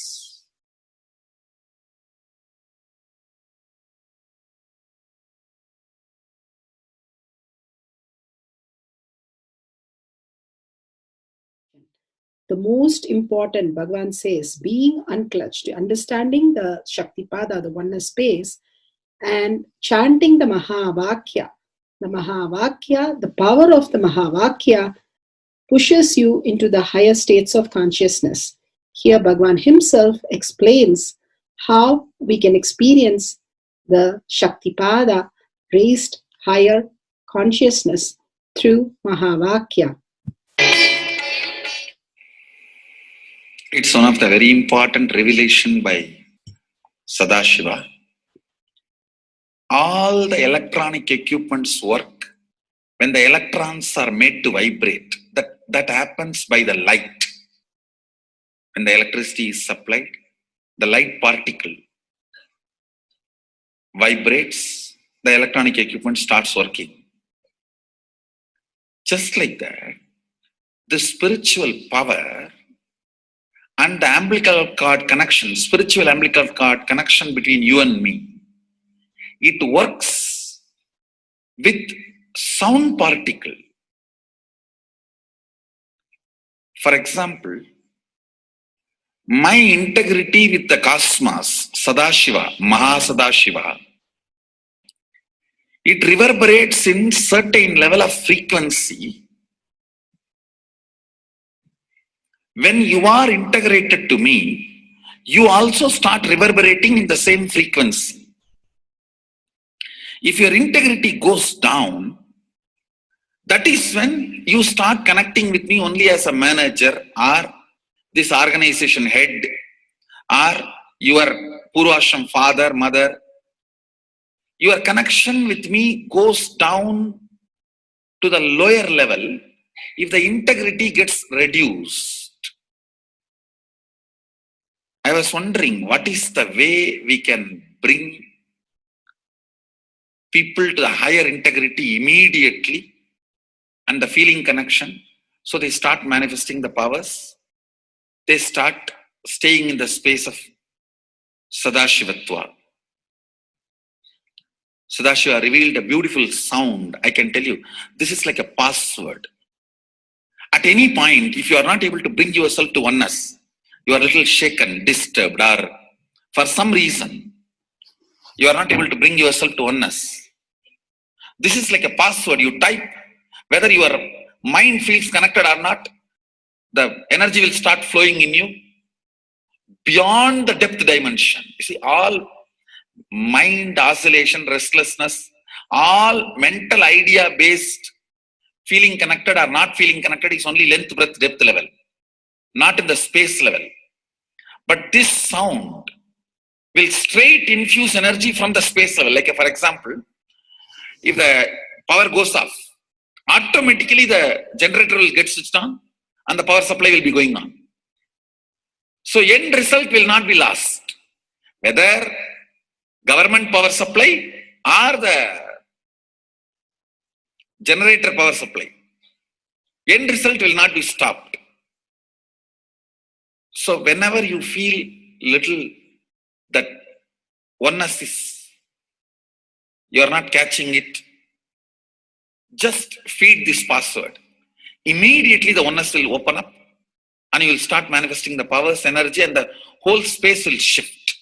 The most important, Bhagavan says, being unclutched, understanding the Shaktipada, the oneness space, and chanting the Mahavakya. The Mahavakya, the power of the Mahavakya, pushes you into the higher states of consciousness. Here, Bhagavan himself explains how we can experience the Shaktipada, raised higher consciousness, through Mahavakya. It's one of the very important revelation by Sadashiva. All the electronic equipments work when the electrons are made to vibrate. That happens by the light. When the electricity is supplied, the light particle vibrates, the electronic equipment starts working. Just like that, the spiritual power and the umbilical cord connection, spiritual umbilical cord connection between you and me, it works with sound particle. For example, my integrity with the cosmos, Sadashiva, Mahasadashiva, it reverberates in certain level of frequency. When you are integrated to me, you also start reverberating in the same frequency. If your integrity goes down, that is when you start connecting with me only as a manager or this organization head or your Purvashram father, mother. Your connection with me goes down to the lower level if the integrity gets reduced. I was wondering, what is the way we can bring people to the higher integrity immediately and the feeling connection, so they start manifesting the powers. They start staying in the space of Sadashivatva. Sadashiva revealed a beautiful sound. I can tell you, this is like a password. At any point, if you are not able to bring yourself to oneness, you are a little shaken, disturbed, or for some reason, you are not able to bring yourself to oneness. This is like a password. You type, whether your mind feels connected or not, the energy will start flowing in you beyond the depth dimension. You see, all mind oscillation, restlessness, all mental idea based feeling connected or not feeling connected is only length, breadth, depth level, not in the space level. But this sound will straight infuse energy from the space level. Like for example, if the power goes off, automatically the generator will get switched on and the power supply will be going on. So end result will not be lost. Whether government power supply or the generator power supply, end result will not be stopped. So whenever you feel little that oneness is, you are not catching it, just feed this password. Immediately the oneness will open up and you will start manifesting the powers, energy, and the whole space will shift.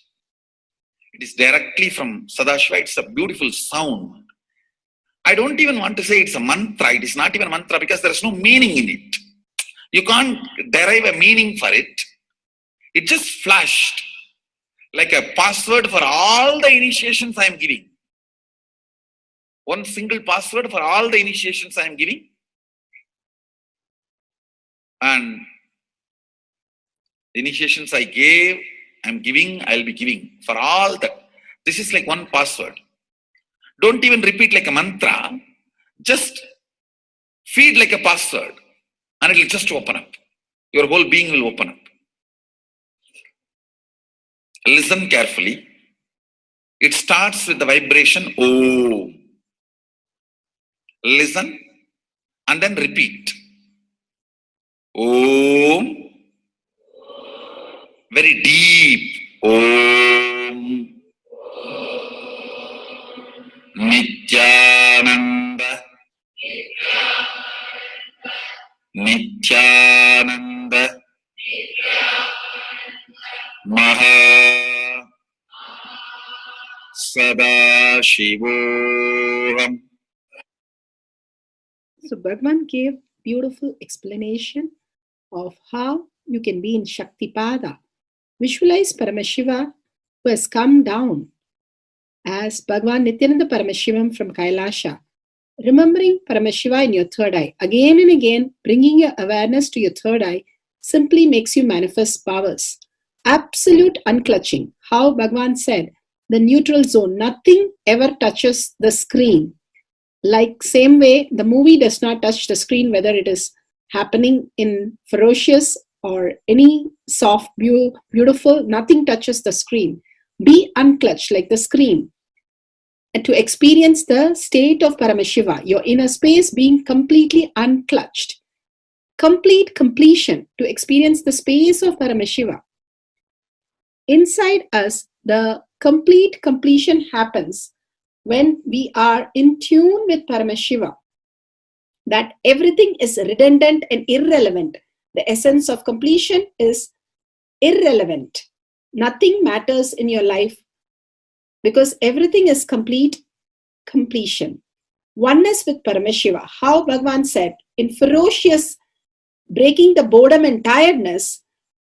It is directly from Sadashiva. It's a beautiful sound. I don't even want to say it's a mantra. It is not even a mantra because there is no meaning in it. You can't derive a meaning for it. It just flashed like a password for all the initiations I am giving. One single password for all the initiations I am giving. And the initiations I gave, I am giving, I will be giving for all that. This is like one password. Don't even repeat like a mantra. Just feed like a password and it will just open up. Your whole being will open up. Listen carefully. It starts with the vibration Om. Listen and then repeat. Om. Very deep. Om. Nityananda. Nityananda. Maha Sadashivoham. So Bhagavan gave beautiful explanation of how you can be in Shaktipada. Visualize Paramashiva who has come down as Bhagavan Nityananda Paramashivam from Kailasha. Remembering Paramashiva in your third eye. Again and again, bringing your awareness to your third eye simply makes you manifest powers. Absolute unclutching. How Bhagavan said, the neutral zone. Nothing ever touches the screen. Like same way, the movie does not touch the screen, whether it is happening in ferocious or any soft, beautiful, nothing touches the screen. Be unclutched like the screen. And to experience the state of Paramashiva, your inner space being completely unclutched. Complete completion to experience the space of Paramashiva. Inside us, the complete completion happens when we are in tune with Paramashiva. That everything is redundant and irrelevant. The essence of completion is irrelevant. Nothing matters in your life because everything is complete completion. Oneness with Paramashiva. How Bhagavan said, in ferocious breaking the boredom and tiredness,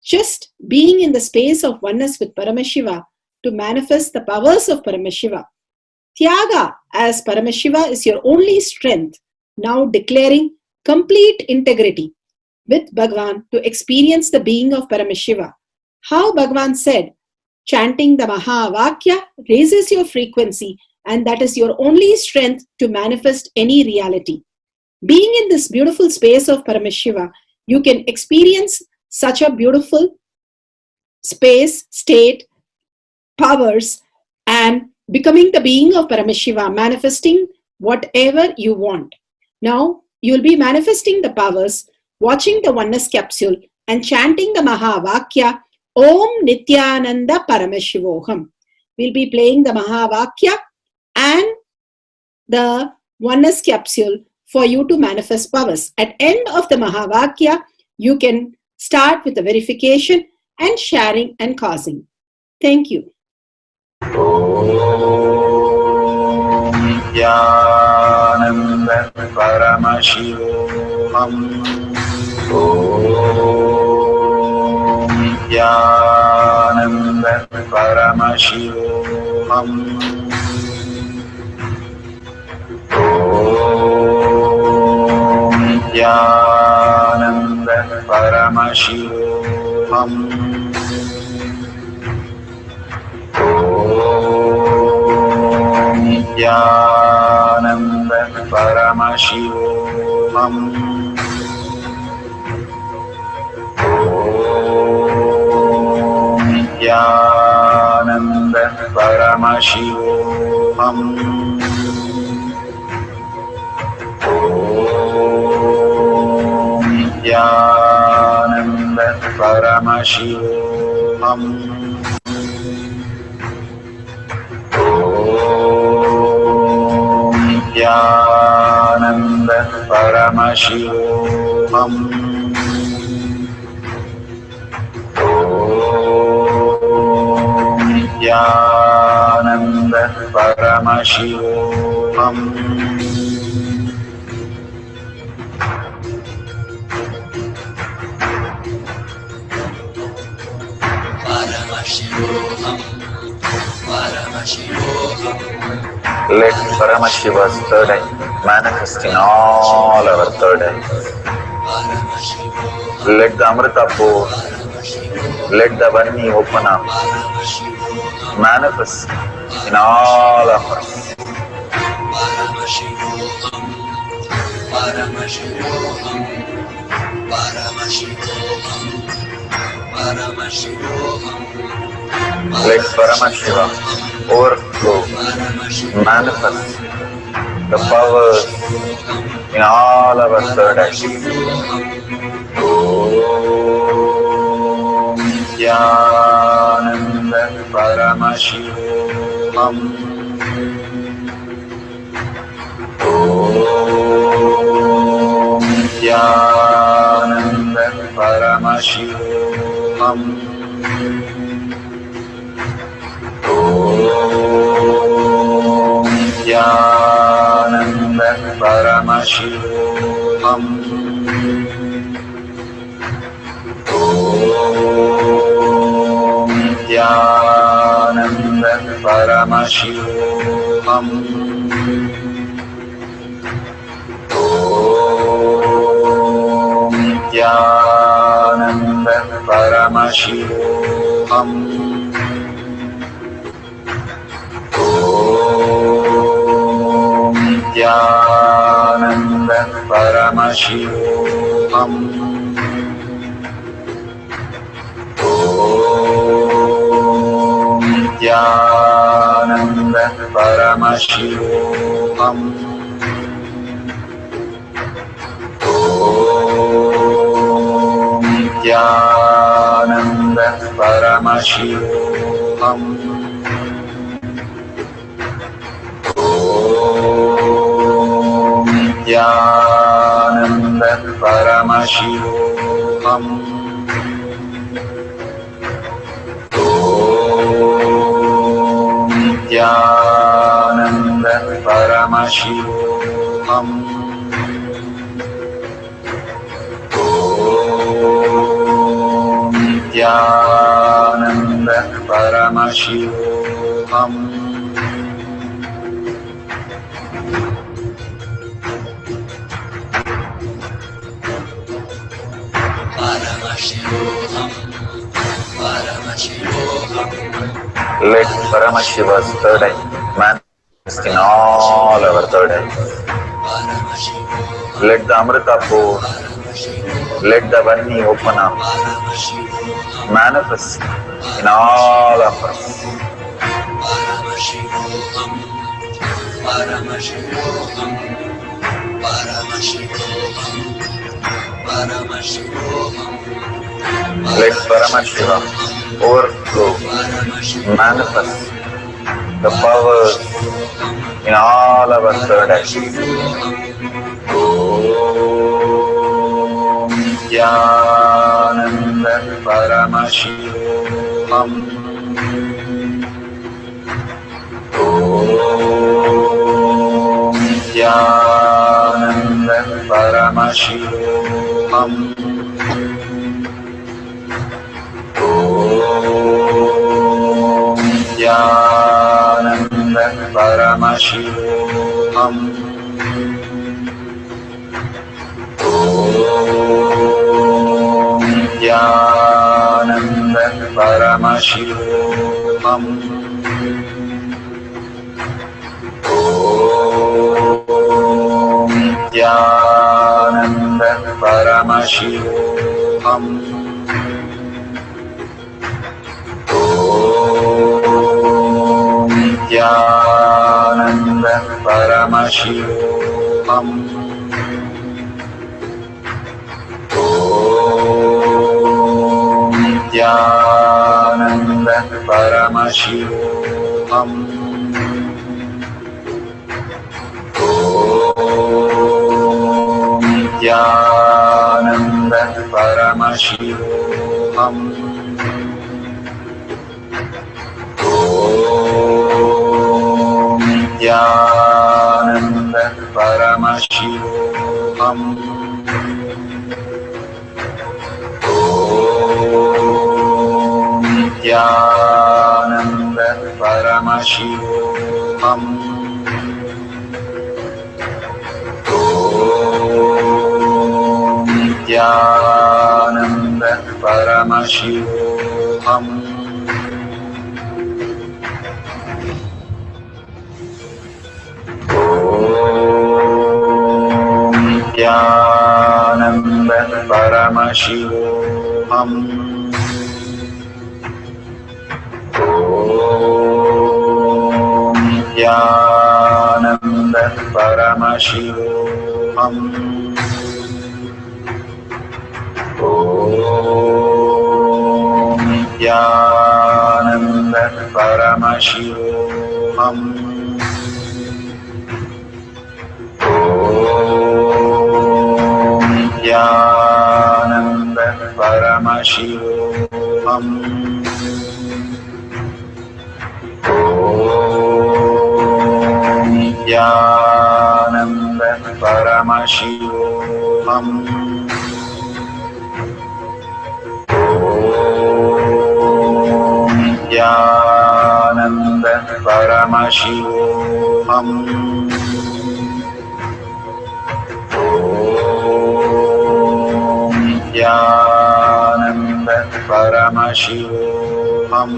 just being in the space of oneness with Paramashiva to manifest the powers of Paramashiva. Tyaga as Paramashiva is your only strength, now declaring complete integrity with Bhagavan to experience the being of Paramashiva. How Bhagavan said, chanting the Mahavakya raises your frequency and that is your only strength to manifest any reality. Being in this beautiful space of Paramashiva, you can experience such a beautiful space, state, powers, and becoming the being of Paramashiva, manifesting whatever you want. Now, you will be manifesting the powers, watching the oneness capsule, and chanting the Mahavakya, Om Nityananda Paramashivoham. We'll be playing the Mahavakya and the oneness capsule for you to manifest powers. At end of the Mahavakya, you can start with the verification and sharing and causing. Thank you. Om Nityananda Paramashivoham. Om Nityananda Paramashivoham. Om Nityananda Paramashivoham. Om Nityananda Paramashivoham. Om Nityananda Paramashivoham. Om Nityananda Paramashivoham. Om Nityananda Paramashivoham. Paramashivaham. Let Paramashiva's third eye manifest in all our third eyes. Let the Amrita pour, let the Vani open up, manifest in all of us. Let Paramashiva overflow, manifest the powers in all our third eyes. Om Jnananda Paramashivam. Om Jnananda Paramashivam. Om Jnananda Paramashivam. Om Jnananda Paramashivam. Om Jnananda Paramashivam. Om Jnananda Paramashivam. Om Jnananda Paramashivam. Om Jnananda Paramashivam. Om Jnananda Paramashivam. Om Jnananda Paramashivam. Om Jnananda Paramashivam. Let Paramashiva's third eye manifest in all our third eyes. Let the Amrita pour, let the Vani open up, manifest in all of us. Let Paramashiva overflow, manifest the powers in all our third eyes. Om Jnananda Paramashivam. Om Jnananda Paramashivam. Om Jnananda Paramashivam. Om Jnananda Paramashivam. Om Jnananda Paramashivam. Om Jnananda Paramashivam. Om Jnananda Paramashivam. Om Jnananda Paramashivam. Om Jnananda Paramashivoham. Nityananda Paramashivoham. Nityananda Paramashivoham. Nityananda Paramashivoham. Nityananda Paramashivoham. Nityananda Paramashivoham. Nityananda Paramashivoham. Nityananda Paramashivoham. Nityananda Paramashivoham. Nityananda Paramashivoham.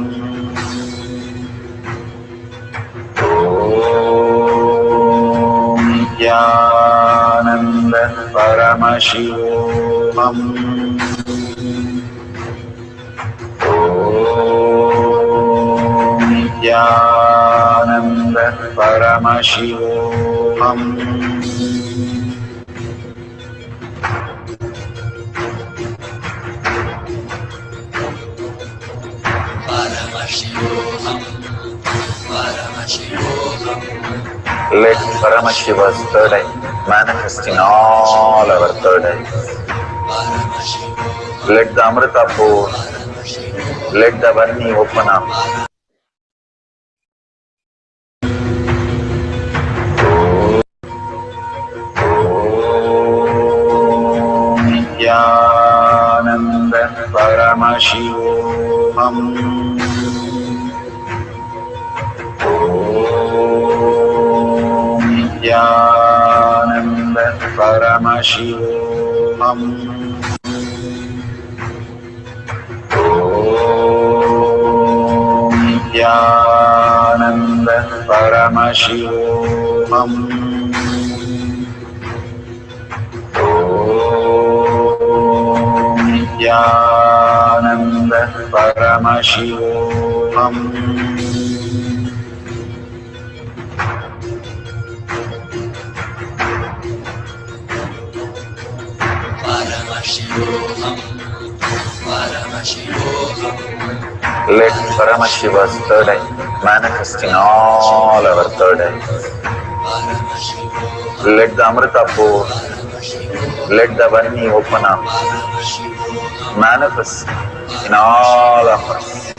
Nityananda Paramashivoham. Nityananda Paramashivoham. Let Paramashiva's third eye manifest in all our third eyes. Let the Amrita pool, let the Varni open up. Nityananda Paramashivoham. Nityananda Paramashivoham. Nityananda Paramashivoham. Nityananda Paramashivoham. Let Paramashiva's third eye manifest in all our third eyes. Let the Amrita pour, let the Varni open up, manifest in all of us.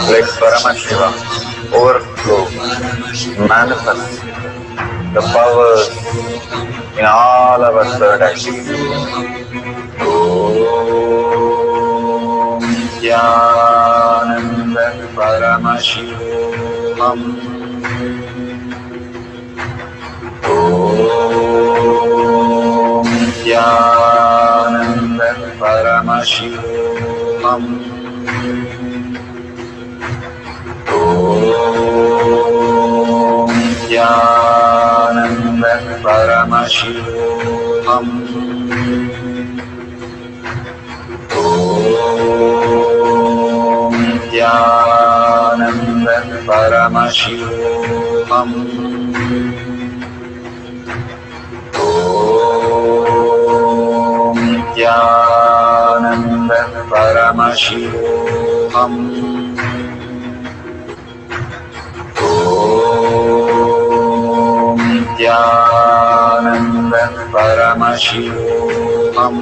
Let Paramashiva overflow, manifest the powers in all our third eyes. Om Nityananda Paramashivoham. Om Nityananda Paramashivoham. Om Nityananda Paramashivoham. Om Nityananda Paramashivoham. Om Nityananda Paramashivoham. Om Nityananda Paramashivoham.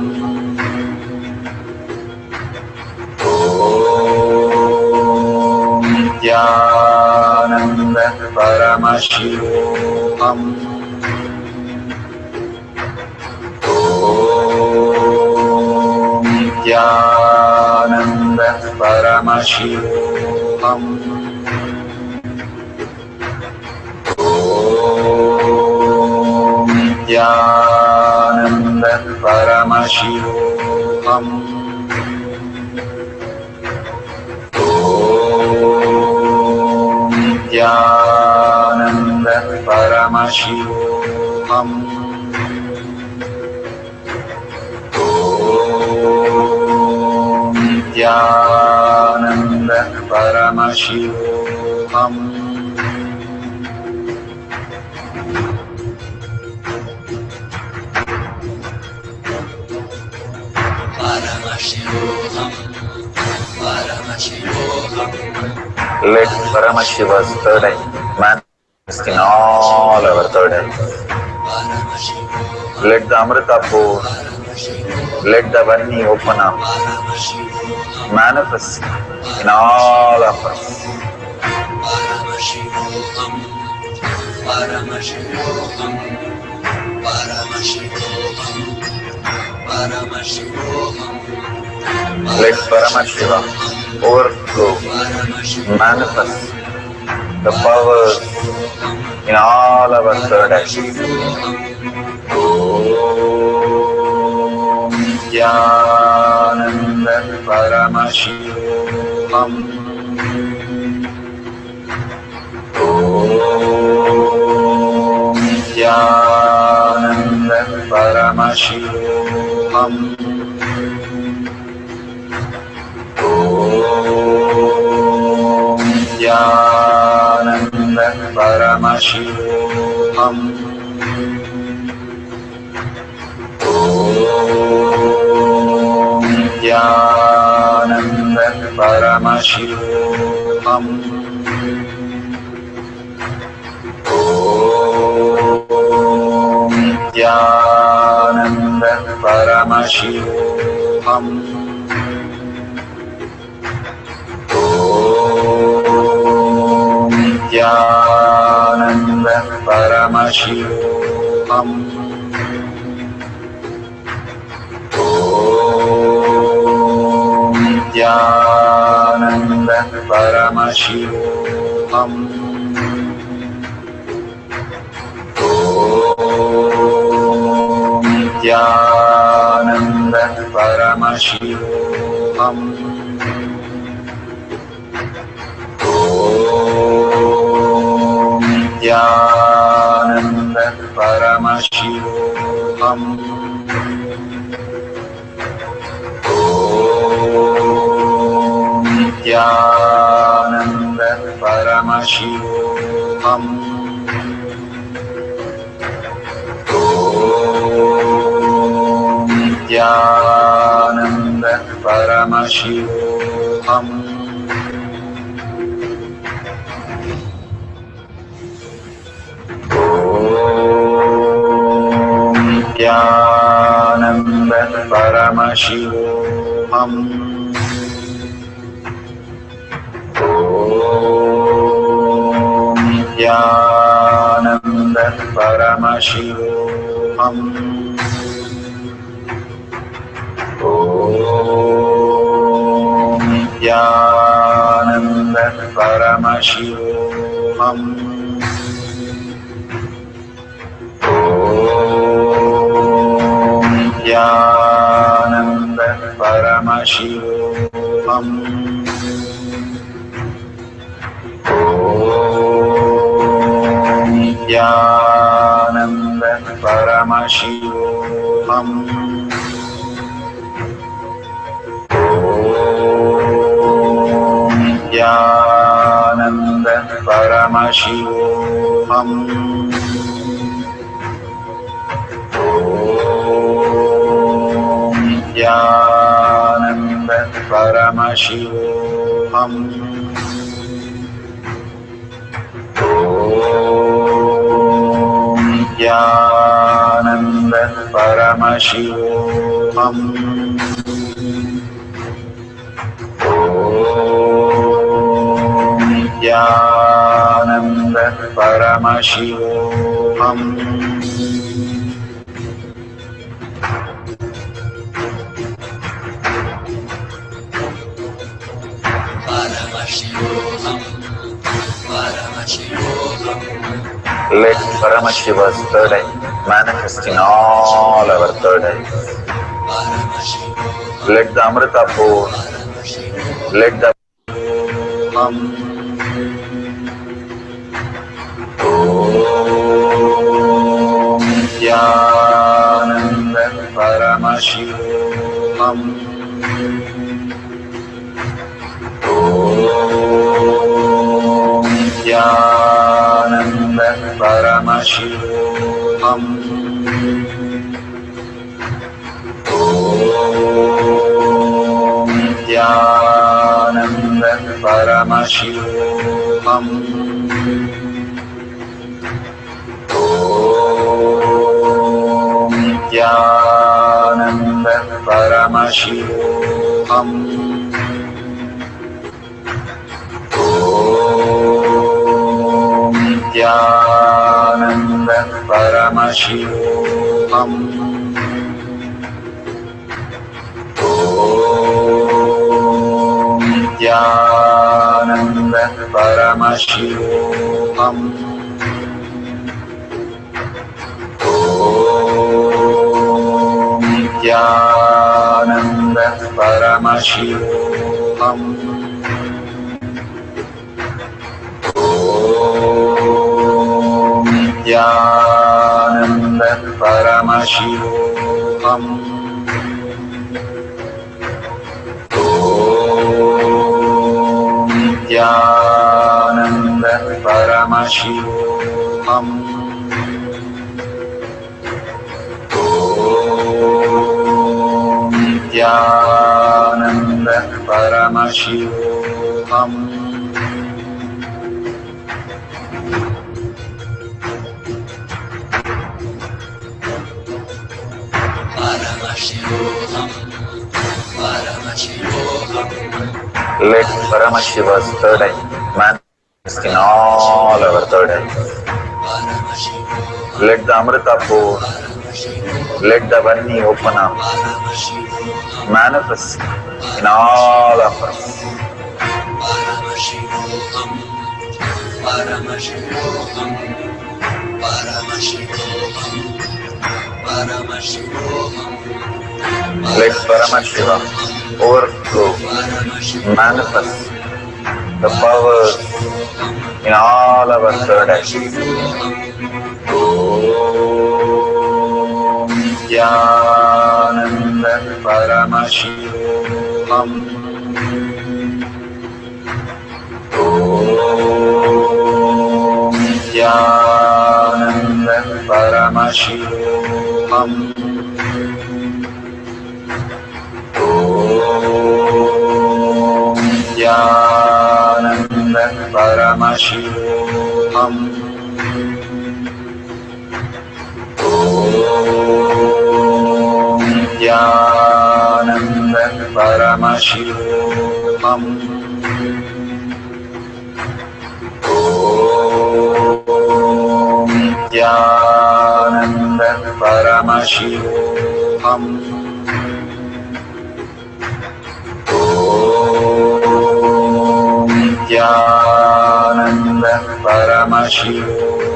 Paramashivoham. Om Nityananda Paramashivoham. Om Nityananda Paramashivoham. Om Nityananda Paramashivoham. Om Nityananda Paramashivoham. Let Paramashiva's third eye manifest in all our third eyes. Let the Amrita pool, let the Varni open up, manifest in all of us. Let Paramashiva overflow, manifest the powers in all our third eyes. Om Nityananda Paramashivoham. Om Nityananda Paramashivoham. Om Nityananda Paramashivoham. Om Nityananda Paramashivoham. Om Nityananda Paramashivoham. Om Nityananda Paramashivoham. Om Nityananda Paramashivoham. Om Nityananda Paramashivoham. Om Nityananda Paramashivoham. Om Nityananda Paramashivoham. Om Nityananda Paramashivoham. Om Nityananda Paramashivoham. Om Nityananda Paramashivoham. Om Nityananda Paramashivoham. Om Nityananda Paramashivoham. Om Nityananda Paramashivoham. Om Nityananda Paramashivoham. Om Nityananda Paramashivoham. Om Nityananda Paramashivoham. Om Nityananda Paramashivoham. Let Paramashiva's third eye manifest in all our third eyes. Let the Amrita pour, let the Om Nityananda Paramashivoham. Om Nityananda Paramashivoham. Om Nityananda Paramashivoham. Om Nityananda Paramashivoham. Om Nityananda Paramashivoham. Om Nityananda Paramashivoham. Om Nityananda Paramashivoham. Om Nityananda Paramashivoham. Om Nityananda Paramashivoham. Om Nityananda Paramashivoham. Let Paramashiva's third eye manifest in all our third eyes. Let the Amrita pour, let the Vani open up, manifest in all of us. Let Paramashiva overflow, manifest the powers in all our third eyes. Om Nityananda Paramashivoham. Om Nityananda Paramashivoham. Om Nityananda Paramashivoham. Om Nityananda Paramashivoham. Om Nityananda Paramashivoham. Om Nityananda Paramashivoham. Om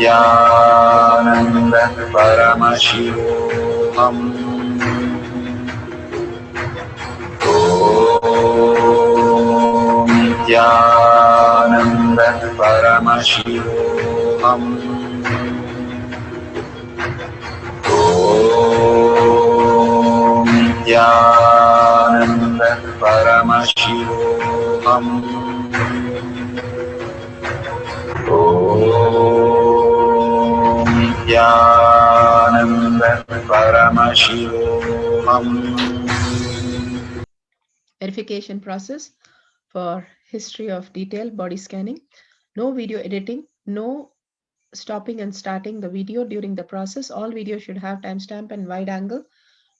Nityananda Paramashivoham. Om Nityananda Paramashivoham. Om Nityananda Paramashivoham. Om Nityananda Paramashivoham. Verification process for history of detailed body scanning. No video editing, no stopping and starting the video during the process. All videos should have timestamp and wide angle.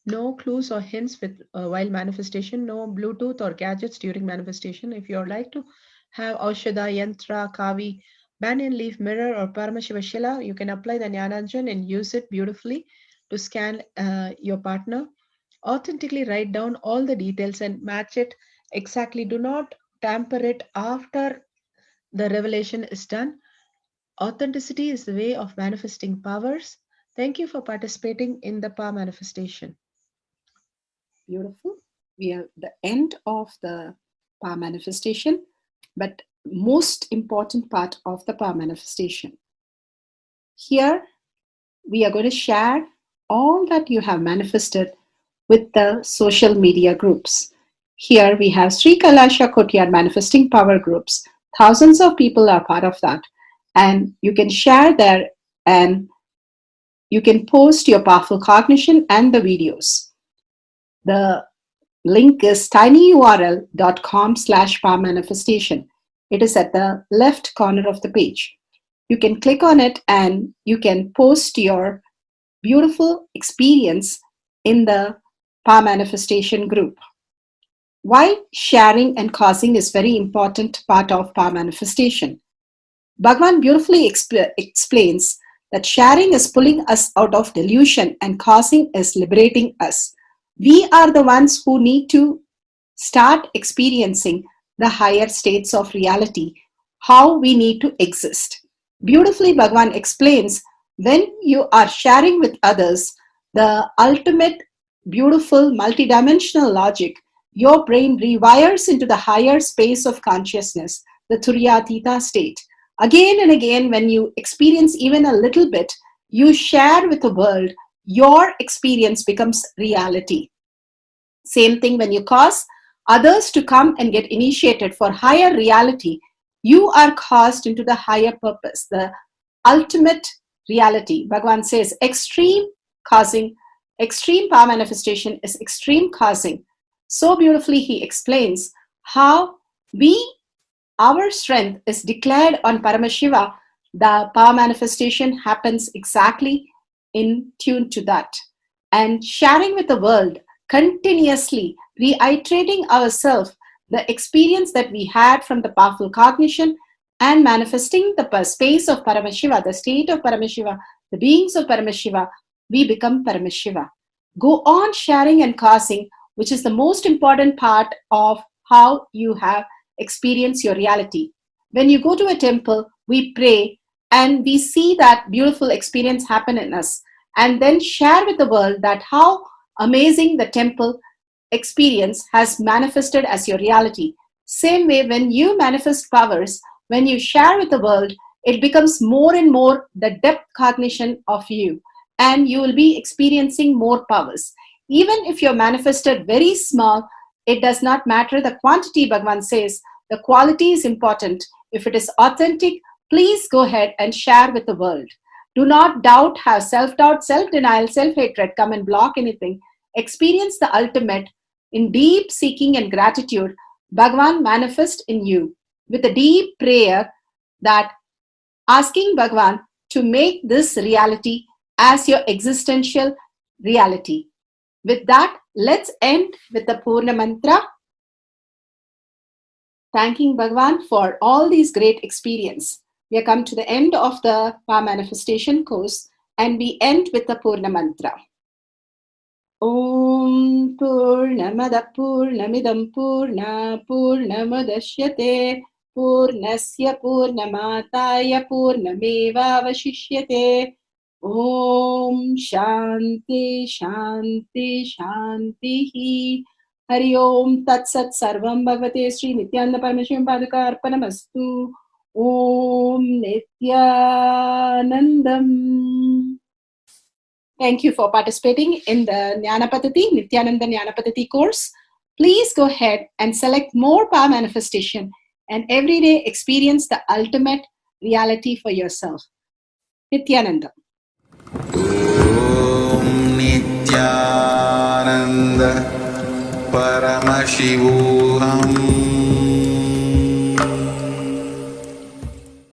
No clues or hints with while manifestation, no Bluetooth or gadgets during manifestation. If you would like to have Aushadha, Yantra, Kavi, banyan leaf, mirror, or Paramashiva Shila, you can apply the Jnananjan and use it beautifully to scan your partner. Authentically write down all the details and match it exactly. Do not tamper it after the revelation is done. Authenticity is the way of manifesting powers. Thank you for participating in the power manifestation. Beautiful. We are at the end of the power manifestation, but most important part of the power manifestation. Here, we are going to share all that you have manifested with the social media groups. Here we have Sri Kailasha Kotiyar Manifesting Power Groups. Thousands of people are part of that. And you can share there and you can post your powerful cognition and the videos. The link is tinyurl.com/power manifestation. It is at the left corner of the page. You can click on it and you can post your beautiful experience in the power manifestation group. Why sharing and causing is very important part of power manifestation. Bhagavan beautifully explains that sharing is pulling us out of delusion and causing is liberating us. We are the ones who need to start experiencing the higher states of reality, how we need to exist. Beautifully, Bhagavan explains when you are sharing with others the ultimate beautiful multidimensional logic, your brain rewires into the higher space of consciousness, the Turyatita state. Again and again, when you experience even a little bit, you share with the world, your experience becomes reality. Same thing when you cause others to come and get initiated for higher reality, you are caused into the higher purpose, the ultimate reality. Bhagavan says extreme causing, extreme power manifestation is extreme causing. So beautifully he explains how our strength is declared on Paramashiva. The power manifestation happens exactly in tune to that. And sharing with the world, continuously reiterating ourselves the experience that we had from the powerful cognition and manifesting the space of Paramashiva, the state of Paramashiva, the beings of Paramashiva, we become Paramashiva. Go on sharing and causing, which is the most important part of how you have experienced your reality. When you go to a temple, we pray and we see that beautiful experience happen in us, and then share with the world that how amazing the temple experience has manifested as your reality. Same way, when you manifest powers, when you share with the world, it becomes more and more the depth cognition of you, and you will be experiencing more powers. Even if you're manifested very small, it does not matter the quantity. Bhagavan says the quality is important. If it is authentic, please go ahead and share with the world. Do not doubt, have self-doubt, self-denial, self-hatred come and block anything. Experience the ultimate in deep seeking and gratitude. Bhagavan manifest in you with a deep prayer, that asking Bhagavan to make this reality as your existential reality. With that, let's end with the Purna Mantra, thanking Bhagavan for all these great experience. We have come to the end of the power manifestation course, and we end with the Purna Mantra. Om Purnamada Purnamidam Purna Purnamadashyate Purnasya Purnamataya Purnameva Vashishyate. Om Shanti Shanti Shanti. Hari Om Tat Sat Sarvam Bhagavate Sri Nityananda Parameshwaram Paduka Arpanamastu. Om Nityanandam. Thank you for participating in the Jnanapadati, Nityananda Jnanapadati course. Please go ahead and select more power manifestation and every day experience the ultimate reality for yourself. Nityananda. Om Nityananda Paramashivoham